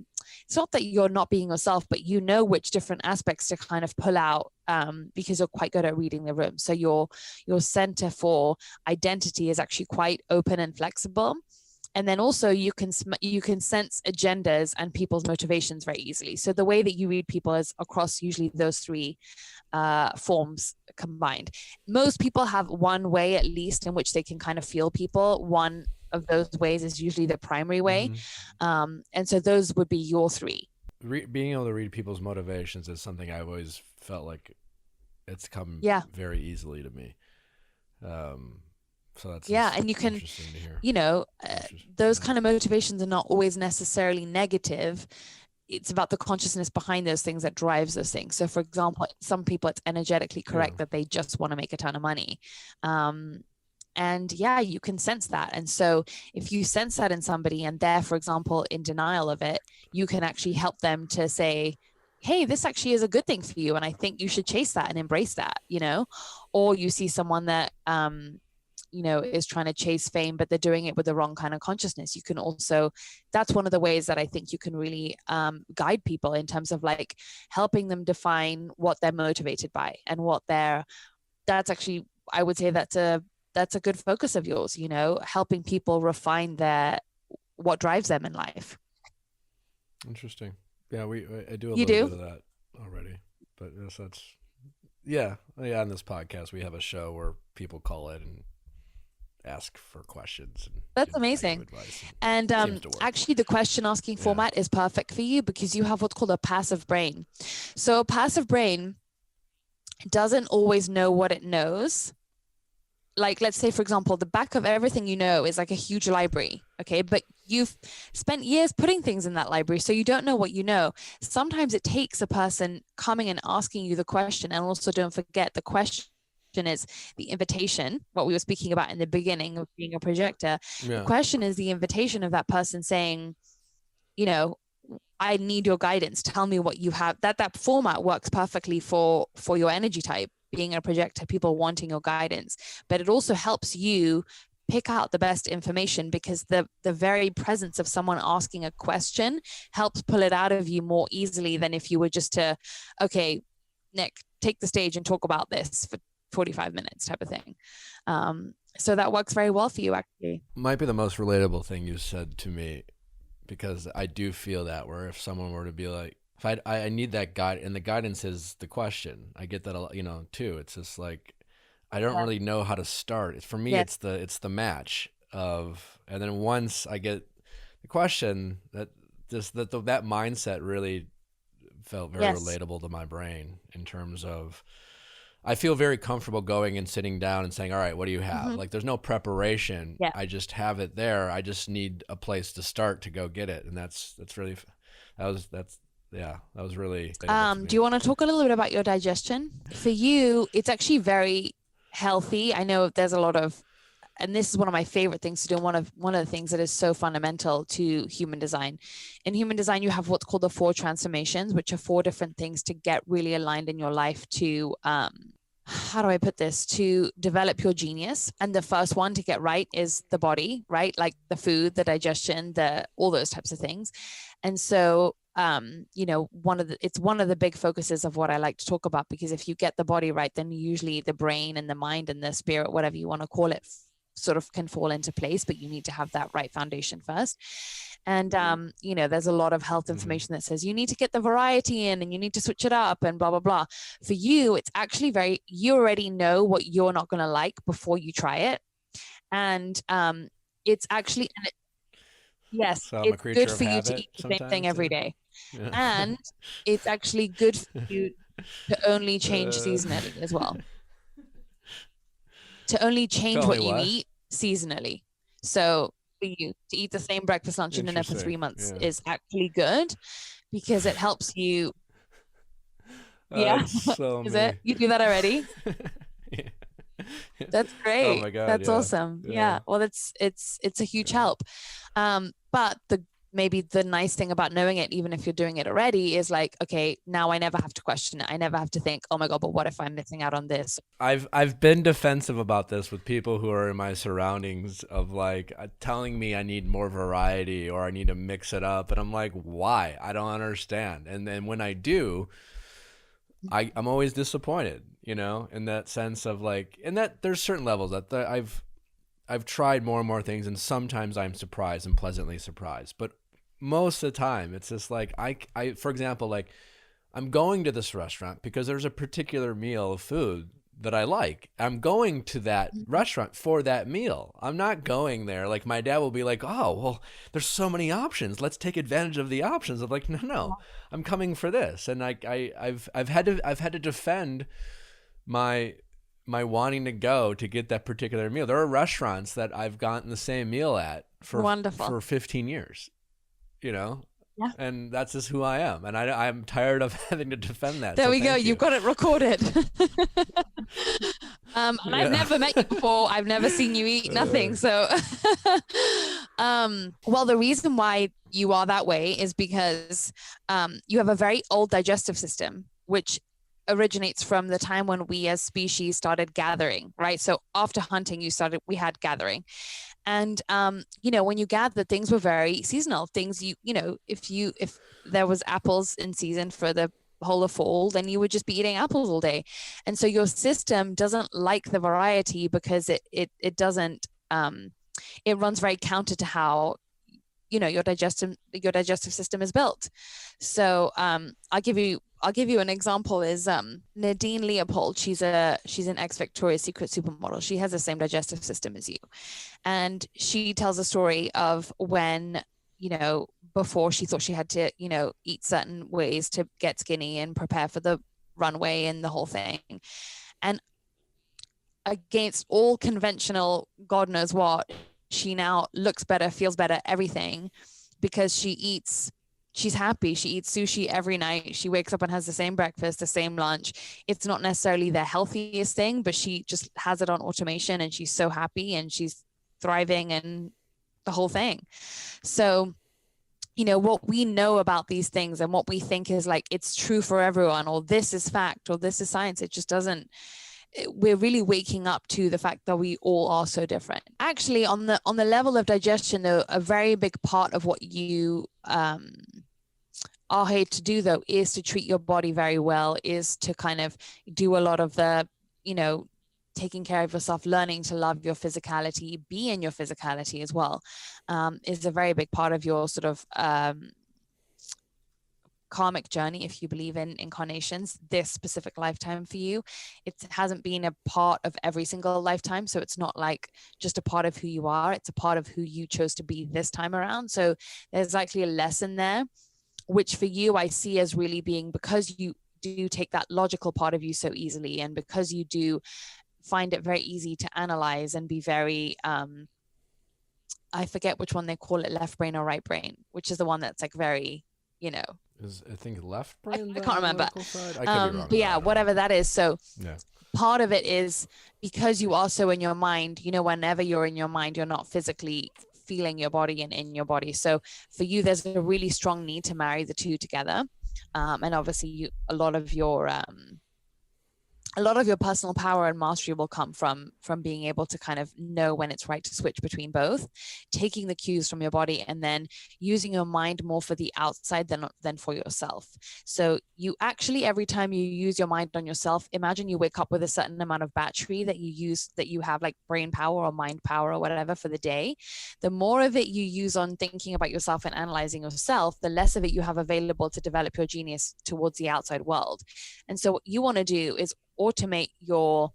not being yourself, but you know which different aspects to kind of pull out, because you're quite good at reading the room. So your center for identity is actually quite open and flexible. And then also you can sense agendas and people's motivations very easily. So the way that you read people is across usually those 3 forms combined. Most people have one way at least in which they can kind of feel people. One of those ways is usually the primary way. Mm-hmm. And so those would be your three. Being able to read people's motivations is something I've always felt like it's come very easily to me. So that's and you can, interesting to hear. you know, those kind of motivations are not always necessarily negative. It's about the consciousness behind those things that drives those things. So for example, some people, it's energetically correct that they just want to make a ton of money. And you can sense that. And so if you sense that in somebody and they're, for example, in denial of it, you can actually help them to say, hey, this actually is a good thing for you. And I think you should chase that and embrace that, you know. Or you see someone that, you know, is trying to chase fame, but they're doing it with the wrong kind of consciousness. You can also, that's one of the ways that I think you can really guide people in terms of like helping them define what they're motivated by and what that's actually, I would say that's a good focus of yours, you know, helping people refine what drives them in life. Interesting. Yeah, I do a little bit of that already, but yes, on this podcast, we have a show where people call in and ask for questions. And that's amazing. And actually the question asking format is perfect for you because you have what's called a passive brain. So a passive brain doesn't always know what it knows. Like, let's say, for example, the back of everything you know is like a huge library, okay? But you've spent years putting things in that library, so you don't know what you know. Sometimes it takes a person coming and asking you the question, and also don't forget the question is the invitation, what we were speaking about in the beginning of being a projector. The question is the invitation of that person saying, you know, I need your guidance. Tell me what you have. That format works perfectly for your energy type, being a projector, people wanting your guidance. But it also helps you pick out the best information because the very presence of someone asking a question helps pull it out of you more easily than if you were just to, okay, Nick, take the stage and talk about this for 45 minutes type of thing. So that works very well for you, actually. Might be the most relatable thing you said to me, because I do feel that where if someone were to be like, if I need that guide, and the guidance is the question, I get that, you know, too. It's just like, I don't really know how to start. For me, it's the match of, and then once I get the question, that mindset really felt very relatable to my brain in terms of, I feel very comfortable going and sitting down and saying, all right, what do you have? Like, there's no preparation. I just have it there. I just need a place to start to go get it. And that was really. Do you want to talk a little bit about your digestion? For you, it's actually very healthy. I know there's a lot of, and this is one of my favorite things to do. One of the things that is so fundamental to human design. In human design, you have what's called the 4 transformations, which are 4 different things to get really aligned in your life to, how do I put this? To develop your genius. And the first one to get right is the body, right? Like the food, the digestion, all those types of things. And so, you know, it's one of the big focuses of what I like to talk about, because if you get the body right, then usually the brain and the mind and the spirit, whatever you want to call it, sort of can fall into place, but you need to have that right foundation first. And, you know, there's a lot of health information that says you need to get the variety in and you need to switch it up and blah, blah, blah. For you, it's actually you already know what you're not going to like before you try it. And it's actually, so it's good for you to eat the same thing every day. Yeah. And it's actually good for you to only change seasonally as well. To only change what you eat seasonally. So for you to eat the same breakfast, lunch, and dinner for 3 months is actually good because it helps you. So is it? You do that already? That's great. Oh my God, that's awesome. Yeah. Well, it's a huge help. But maybe the nice thing about knowing it, even if you're doing it already, is like, okay, now I never have to question it. I never have to think, oh my God, but what if I'm missing out on this? I've been defensive about this with people who are in my surroundings of like telling me I need more variety or I need to mix it up. And I'm like, why? I don't understand. And then when I do, I'm always disappointed, you know, in that sense of like, and that there's certain levels that I've tried more and more things, and sometimes I'm surprised and pleasantly surprised. But most of the time, it's just like I for example, like I'm going to this restaurant because there's a particular meal of food that I like. I'm going to that restaurant for that meal. I'm not going there. Like my dad will be like, oh, well, there's so many options. Let's take advantage of the options. I'm like, no, I'm coming for this. And I've had to defend my wanting to go to get that particular meal. There are restaurants that I've gotten the same meal at for 15 years, you know? Yeah. And that's just who I am. And I'm tired of having to defend that. There we go. You've got it recorded. And I've never met you before. I've never seen you eat nothing. So, well, the reason why you are that way is because you have a very old digestive system, which originates from the time when we as species started gathering, right? So after hunting, we had gathering. And, when you gathered, things were very seasonal. Things if there was apples in season for the whole of fall, then you would just be eating apples all day. And so your system doesn't like the variety because it doesn't, it runs very counter to how, your digestive system is built. So I'll give you an example is Nadine Leopold. She's an ex-Victoria's Secret supermodel. She has the same digestive system as you. And she tells a story of when, before she thought she had to, eat certain ways to get skinny and prepare for the runway and the whole thing. And against all conventional, God knows what, she now looks better, feels better, everything, because she's happy. She eats sushi every night. She wakes up and has the same breakfast, the same lunch. It's not necessarily the healthiest thing, but she just has it on automation and she's so happy and she's thriving and the whole thing. So, what we know about these things and what we think is like, it's true for everyone, or this is fact, or this is science. It just doesn't. We're really waking up to the fact that we all are so different. Actually, on the level of digestion, though, a very big part of what you are here to do, though, is to treat your body very well, is to kind of do a lot of the, taking care of yourself, learning to love your physicality, be in your physicality as well, is a very big part of your sort of karmic journey, if you believe in incarnations. This specific lifetime for you, it hasn't been a part of every single lifetime, so it's not like just a part of who you are, it's a part of who you chose to be this time around. So there's likely a lesson there, which for you I see as really being because you do take that logical part of you so easily, and because you do find it very easy to analyze and be very I forget which one they call it, left brain or right brain, which is the one that's like very, Is I think left brain? I can't remember. I could be wrong. But yeah, whatever that is. So yeah. Part of it is because you are so in your mind, whenever you're in your mind, you're not physically feeling your body and in your body. So for you, there's a really strong need to marry the two together. And obviously a lot of your personal power and mastery will come from being able to kind of know when it's right to switch between both, taking the cues from your body and then using your mind more for the outside than for yourself. So you actually, every time you use your mind on yourself, imagine you wake up with a certain amount of battery that you use, that you have like brain power or mind power or whatever for the day. The more of it you use on thinking about yourself and analyzing yourself, the less of it you have available to develop your genius towards the outside world. And so what you want to do is automate your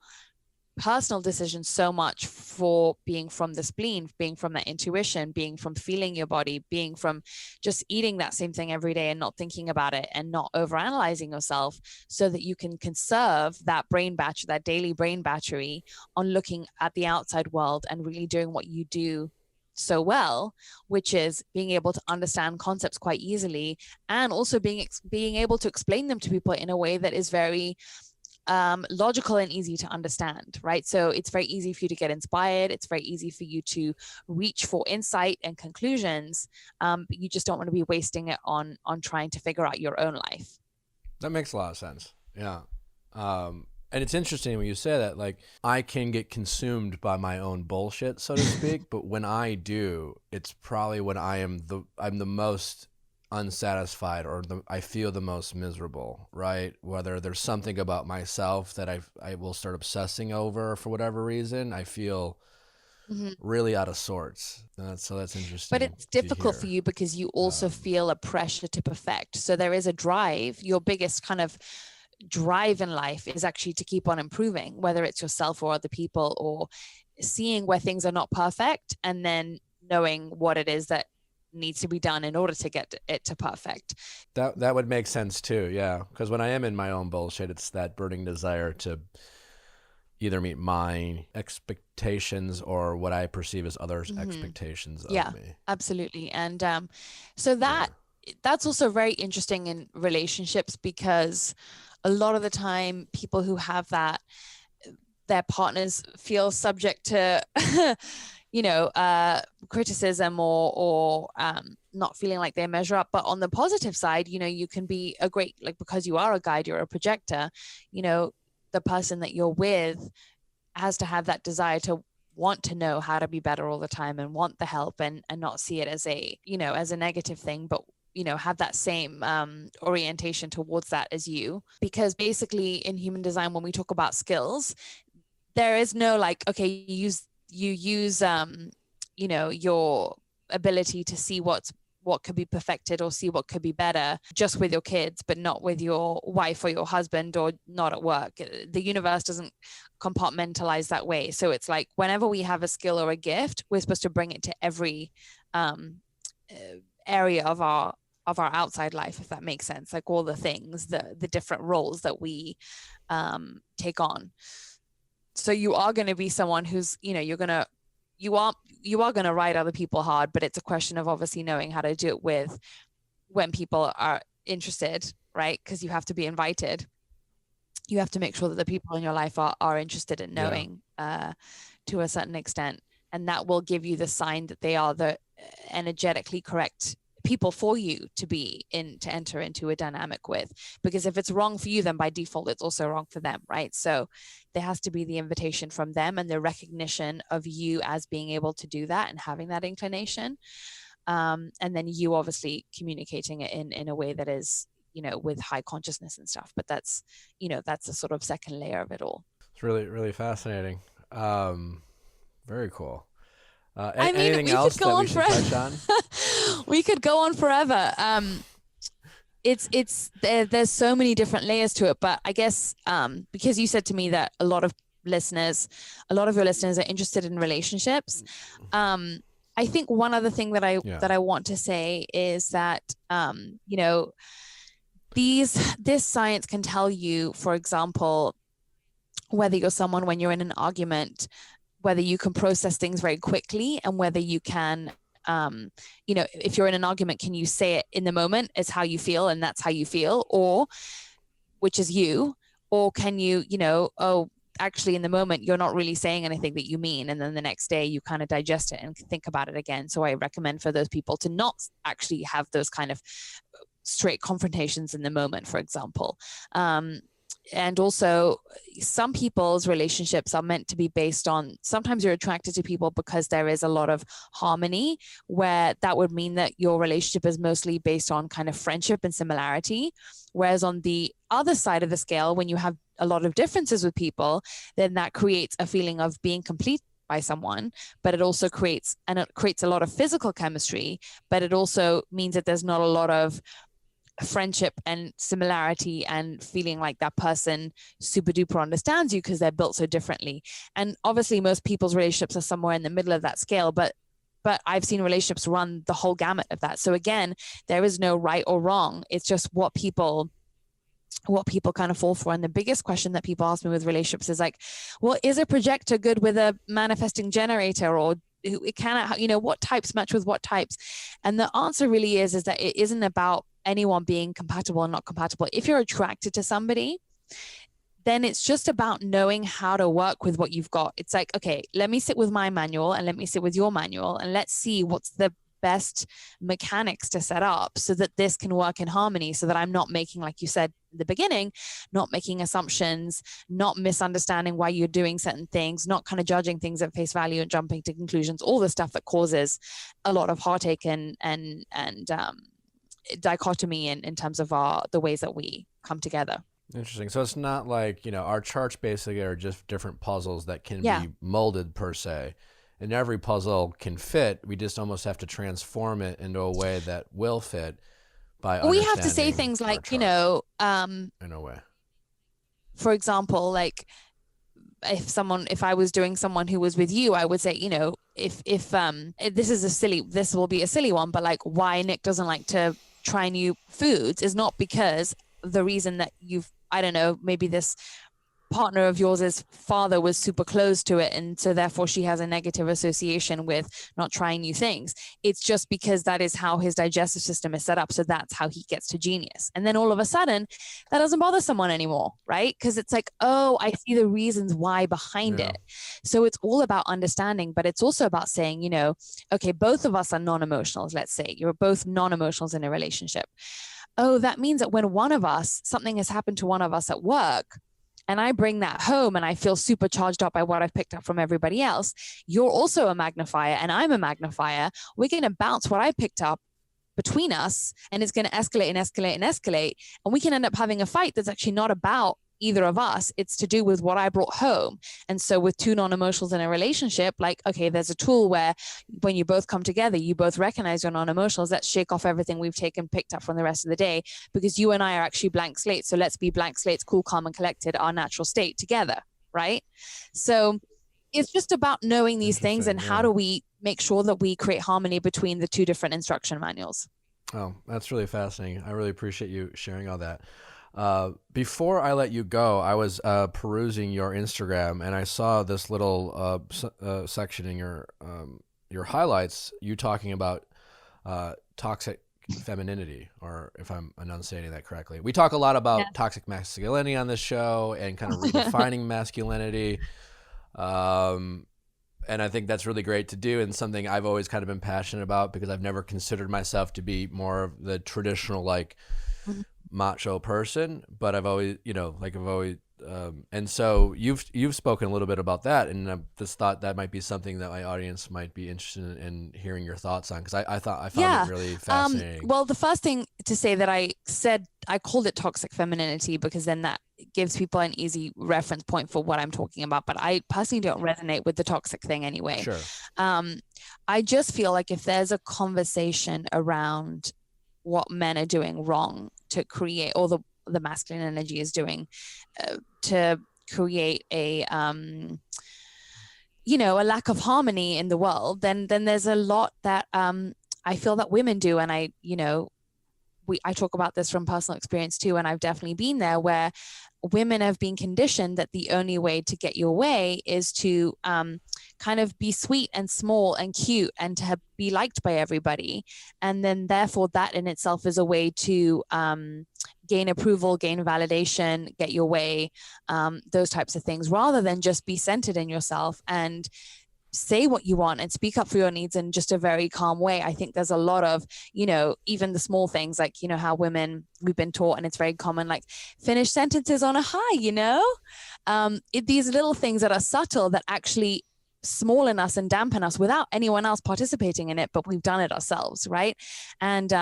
personal decisions so much for being from the spleen, being from that intuition, being from feeling your body, being from just eating that same thing every day and not thinking about it and not overanalyzing yourself, so that you can conserve that brain battery, that daily brain battery, on looking at the outside world and really doing what you do so well, which is being able to understand concepts quite easily and also being able to explain them to people in a way that is very logical and easy to understand, right? So it's very easy for you to get inspired. It's very easy for you to reach for insight and conclusions, but you just don't want to be wasting it on trying to figure out your own life. That makes a lot of sense. Yeah. And it's interesting when you say that, like, I can get consumed by my own bullshit, so to speak, but when I do, it's probably when I'm the most unsatisfied, or I feel the most miserable, right? Whether there's something about myself that I will start obsessing over for whatever reason, I feel really out of sorts. So that's interesting. But it's difficult for you because you also feel a pressure to perfect. So there is a drive. Your biggest kind of drive in life is actually to keep on improving, whether it's yourself or other people, or seeing where things are not perfect and then knowing what it is that needs to be done in order to get it to perfect. That would make sense too, yeah. Because when I am in my own bullshit, it's that burning desire to either meet my expectations or what I perceive as others' expectations of me. Yeah, absolutely. And so that's also very interesting in relationships, because a lot of the time people who have that, their partners feel subject to criticism or not feeling like they measure up. But on the positive side, you can be a great, like, because you are a guide, you're a projector, the person that you're with has to have that desire to want to know how to be better all the time and want the help, and not see it as a negative thing, but have that same orientation towards that as you. Because basically in human design, when we talk about skills, there is no like, okay, you use your ability to see what could be perfected or see what could be better just with your kids, but not with your wife or your husband, or not at work. The universe doesn't compartmentalize that way. So it's like whenever we have a skill or a gift, we're supposed to bring it to every area of our outside life, if that makes sense. Like all the things, the different roles that we take on. So you are going to be someone who's, you are going to ride other people hard, but it's a question of obviously knowing how to do it with when people are interested, right? Because you have to be invited. You have to make sure that the people in your life are interested in knowing to a certain extent. And that will give you the sign that they are the energetically correct people for you to enter into a dynamic with. Because if it's wrong for you, then by default it's also wrong for them, right? So there has to be the invitation from them and the recognition of you as being able to do that and having that inclination, and then you obviously communicating it in a way that is with high consciousness and stuff. But that's that's a sort of second layer of it all. It's really, really fascinating. Very cool. I mean, anything else that we should touch on? We could go on forever. There's so many different layers to it, but I guess because you said to me that a lot of your listeners are interested in relationships. I think one other thing that I want to say is that this science can tell you, for example, whether you're someone when you're in an argument, whether you can process things very quickly, and whether you can, if you're in an argument, can you say it in the moment as how you feel and that's how you feel, or which is you, or can you, actually in the moment you're not really saying anything that you mean, and then the next day you kind of digest it and think about it again. So I recommend for those people to not actually have those kind of straight confrontations in the moment, for example. And also some people's relationships are meant to be based on, sometimes you're attracted to people because there is a lot of harmony, where that would mean that your relationship is mostly based on kind of friendship and similarity. Whereas on the other side of the scale, when you have a lot of differences with people, then that creates a feeling of being complete by someone, but it also creates a lot of physical chemistry, but it also means that there's not a lot of friendship and similarity and feeling like that person super duper understands you because they're built so differently. And obviously most people's relationships are somewhere in the middle of that scale, but I've seen relationships run the whole gamut of that. So again, there is no right or wrong. It's just what people kind of fall for. And the biggest question that people ask me with relationships is like, well, is a projector good with a manifesting generator, or it cannot, what types match with what types? And the answer really is that it isn't about anyone being compatible or not compatible. If you're attracted to somebody, then it's just about knowing how to work with what you've got. It's like, okay, let me sit with my manual and let me sit with your manual, and let's see what's the best mechanics to set up so that this can work in harmony, so that I'm not making, like you said in the beginning, not making assumptions, not misunderstanding why you're doing certain things, not kind of judging things at face value and jumping to conclusions, all the stuff that causes a lot of heartache and dichotomy in terms of the ways that we come together. Interesting. So it's not like, our charts basically are just different puzzles that can be molded per se. And every puzzle can fit. We just almost have to transform it into a way that will fit by understanding. We have to say things like, in a way. for example, like if I was doing someone who was with you, I would say, you know, if this will be a silly one, but like why Nick doesn't like to try new foods is not because the reason that I don't know, maybe this partner of yours' father was super close to it, and so therefore she has a negative association with not trying new things. It's just because that is how his digestive system is set up, so that's how he gets to genius. And then all of a sudden that doesn't bother someone anymore, right? Because it's like, oh, I see the reasons why behind it. So it's all about understanding, but it's also about saying, you know, okay, both of us are non-emotionals. Let's say you're both non-emotionals in a relationship. Oh, that means that when something has happened to one of us at work, and I bring that home and I feel super charged up by what I've picked up from everybody else, you're also a magnifier and I'm a magnifier. We're going to bounce what I picked up between us, and it's going to escalate and escalate and escalate. And we can end up having a fight that's actually not about either of us. It's to do with what I brought home. And so with two non-emotionals in a relationship, like, okay, there's a tool where when you both come together, you both recognize your non-emotionals. Let's shake off everything we've picked up from the rest of the day, because you and I are actually blank slates. So let's be blank slates, cool, calm, and collected, our natural state together, right? So it's just about knowing these things, and how do we make sure that we create harmony between the two different instruction manuals. Oh, that's really fascinating. I really appreciate you sharing all that. Before I let you go, I was perusing your Instagram, and I saw this little section in your highlights, you talking about toxic femininity, or if I'm enunciating that correctly. We talk a lot about toxic masculinity on this show and kind of redefining masculinity. And I think that's really great to do, and something I've always kind of been passionate about, because I've never considered myself to be more of the traditional, like, macho person, but I've always, and so you've spoken a little bit about that, and I just thought that might be something that my audience might be interested in hearing your thoughts on, because I found it really fascinating. Well, the first thing to say that I called it toxic femininity, because then that gives people an easy reference point for what I'm talking about, but I personally don't resonate with the toxic thing anyway. Sure. I just feel like if there's a conversation around what men are doing wrong to create, or the masculine energy is doing to create a a lack of harmony in the world, then there's a lot that I feel that women do. And I talk about this from personal experience too, and I've definitely been there, where women have been conditioned that the only way to get your way is to kind of be sweet and small and cute, and to be liked by everybody. And then therefore that in itself is a way to gain approval, gain validation, get your way, those types of things, rather than just be centered in yourself and say what you want and speak up for your needs in just a very calm way. I think there's a lot of, even the small things, like, how women, we've been taught, and it's very common, like, finish sentences on a high, these little things that are subtle, that actually small us and dampen us without anyone else participating in it, but we've done it ourselves, right? And,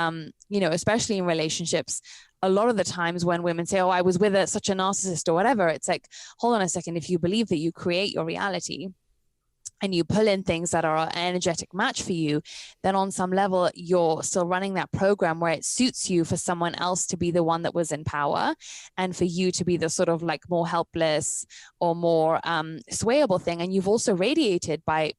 especially in relationships, a lot of the times when women say, oh, I was with such a narcissist or whatever, it's like, hold on a second, if you believe that you create your reality, and you pull in things that are an energetic match for you, then on some level, you're still running that program where it suits you for someone else to be the one that was in power, and for you to be the sort of like more helpless or more swayable thing. And you've also radiated by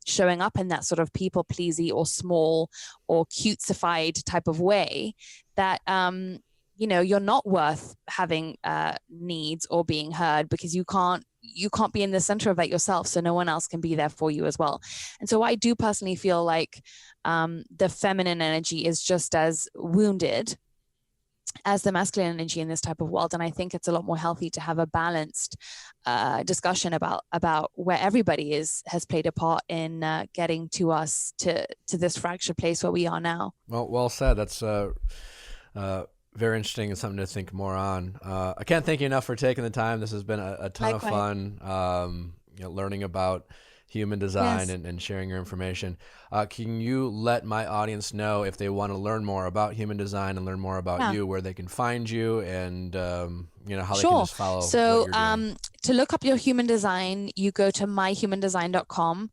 showing up in that sort of people pleasy or small or cutesified type of way, that you're not worth having needs or being heard, because you can't be in the center of that yourself, so no one else can be there for you as well. And so I do personally feel like the feminine energy is just as wounded as the masculine energy in this type of world. And I think it's a lot more healthy to have a balanced discussion about where everybody has played a part in getting to us to this fractured place where we are now. Well said. That's very interesting and something to think more on. I can't thank you enough for taking the time. This has been a ton of fun, learning about human design and sharing your information. Can you let my audience know, if they want to learn more about human design and learn more about you, where they can find you, and how they can just follow what you're doing? To look up your human design, you go to myhumandesign.com.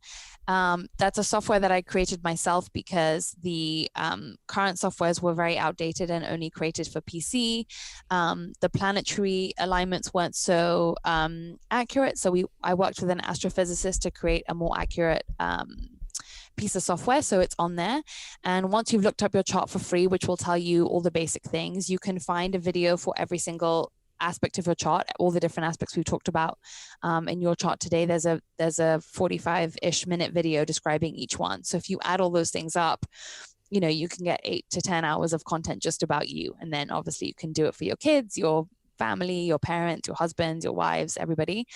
That's a software that I created myself because the current softwares were very outdated and only created for PC. The planetary alignments weren't so accurate, so I worked with an astrophysicist to create a more accurate piece of software, so it's on there. And once you've looked up your chart for free, which will tell you all the basic things, you can find a video for every single aspect of your chart, all the different aspects we've talked about in your chart today. There's a 45-ish minute video describing each one. So if you add all those things up, you can get 8 to 10 hours of content just about you. And then obviously you can do it for your kids, your family, your parents, your husbands, your wives, everybody.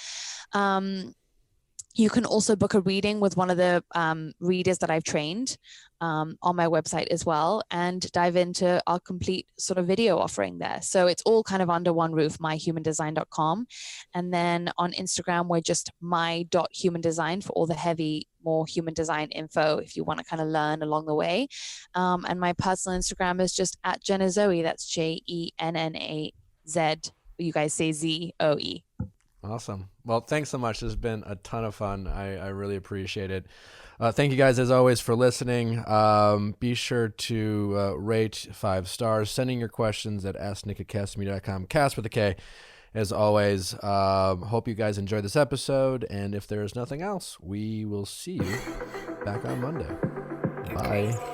You can also book a reading with one of the readers that I've trained on my website as well, and dive into our complete sort of video offering there. So it's all kind of under one roof, myhumandesign.com. And then on Instagram, we're just my.humandesign for all the heavy, more human design info if you want to kind of learn along the way. And my personal Instagram is just at Jenna Zoe. That's JENNAZ. You guys say ZOE. Awesome. Well, thanks so much. This has been a ton of fun. I really appreciate it. Thank you guys, as always, for listening. Be sure to rate 5 stars. Sending your questions at asknick@castme.com. Cast with a K, as always. Hope you guys enjoyed this episode. And if there is nothing else, we will see you back on Monday. Bye.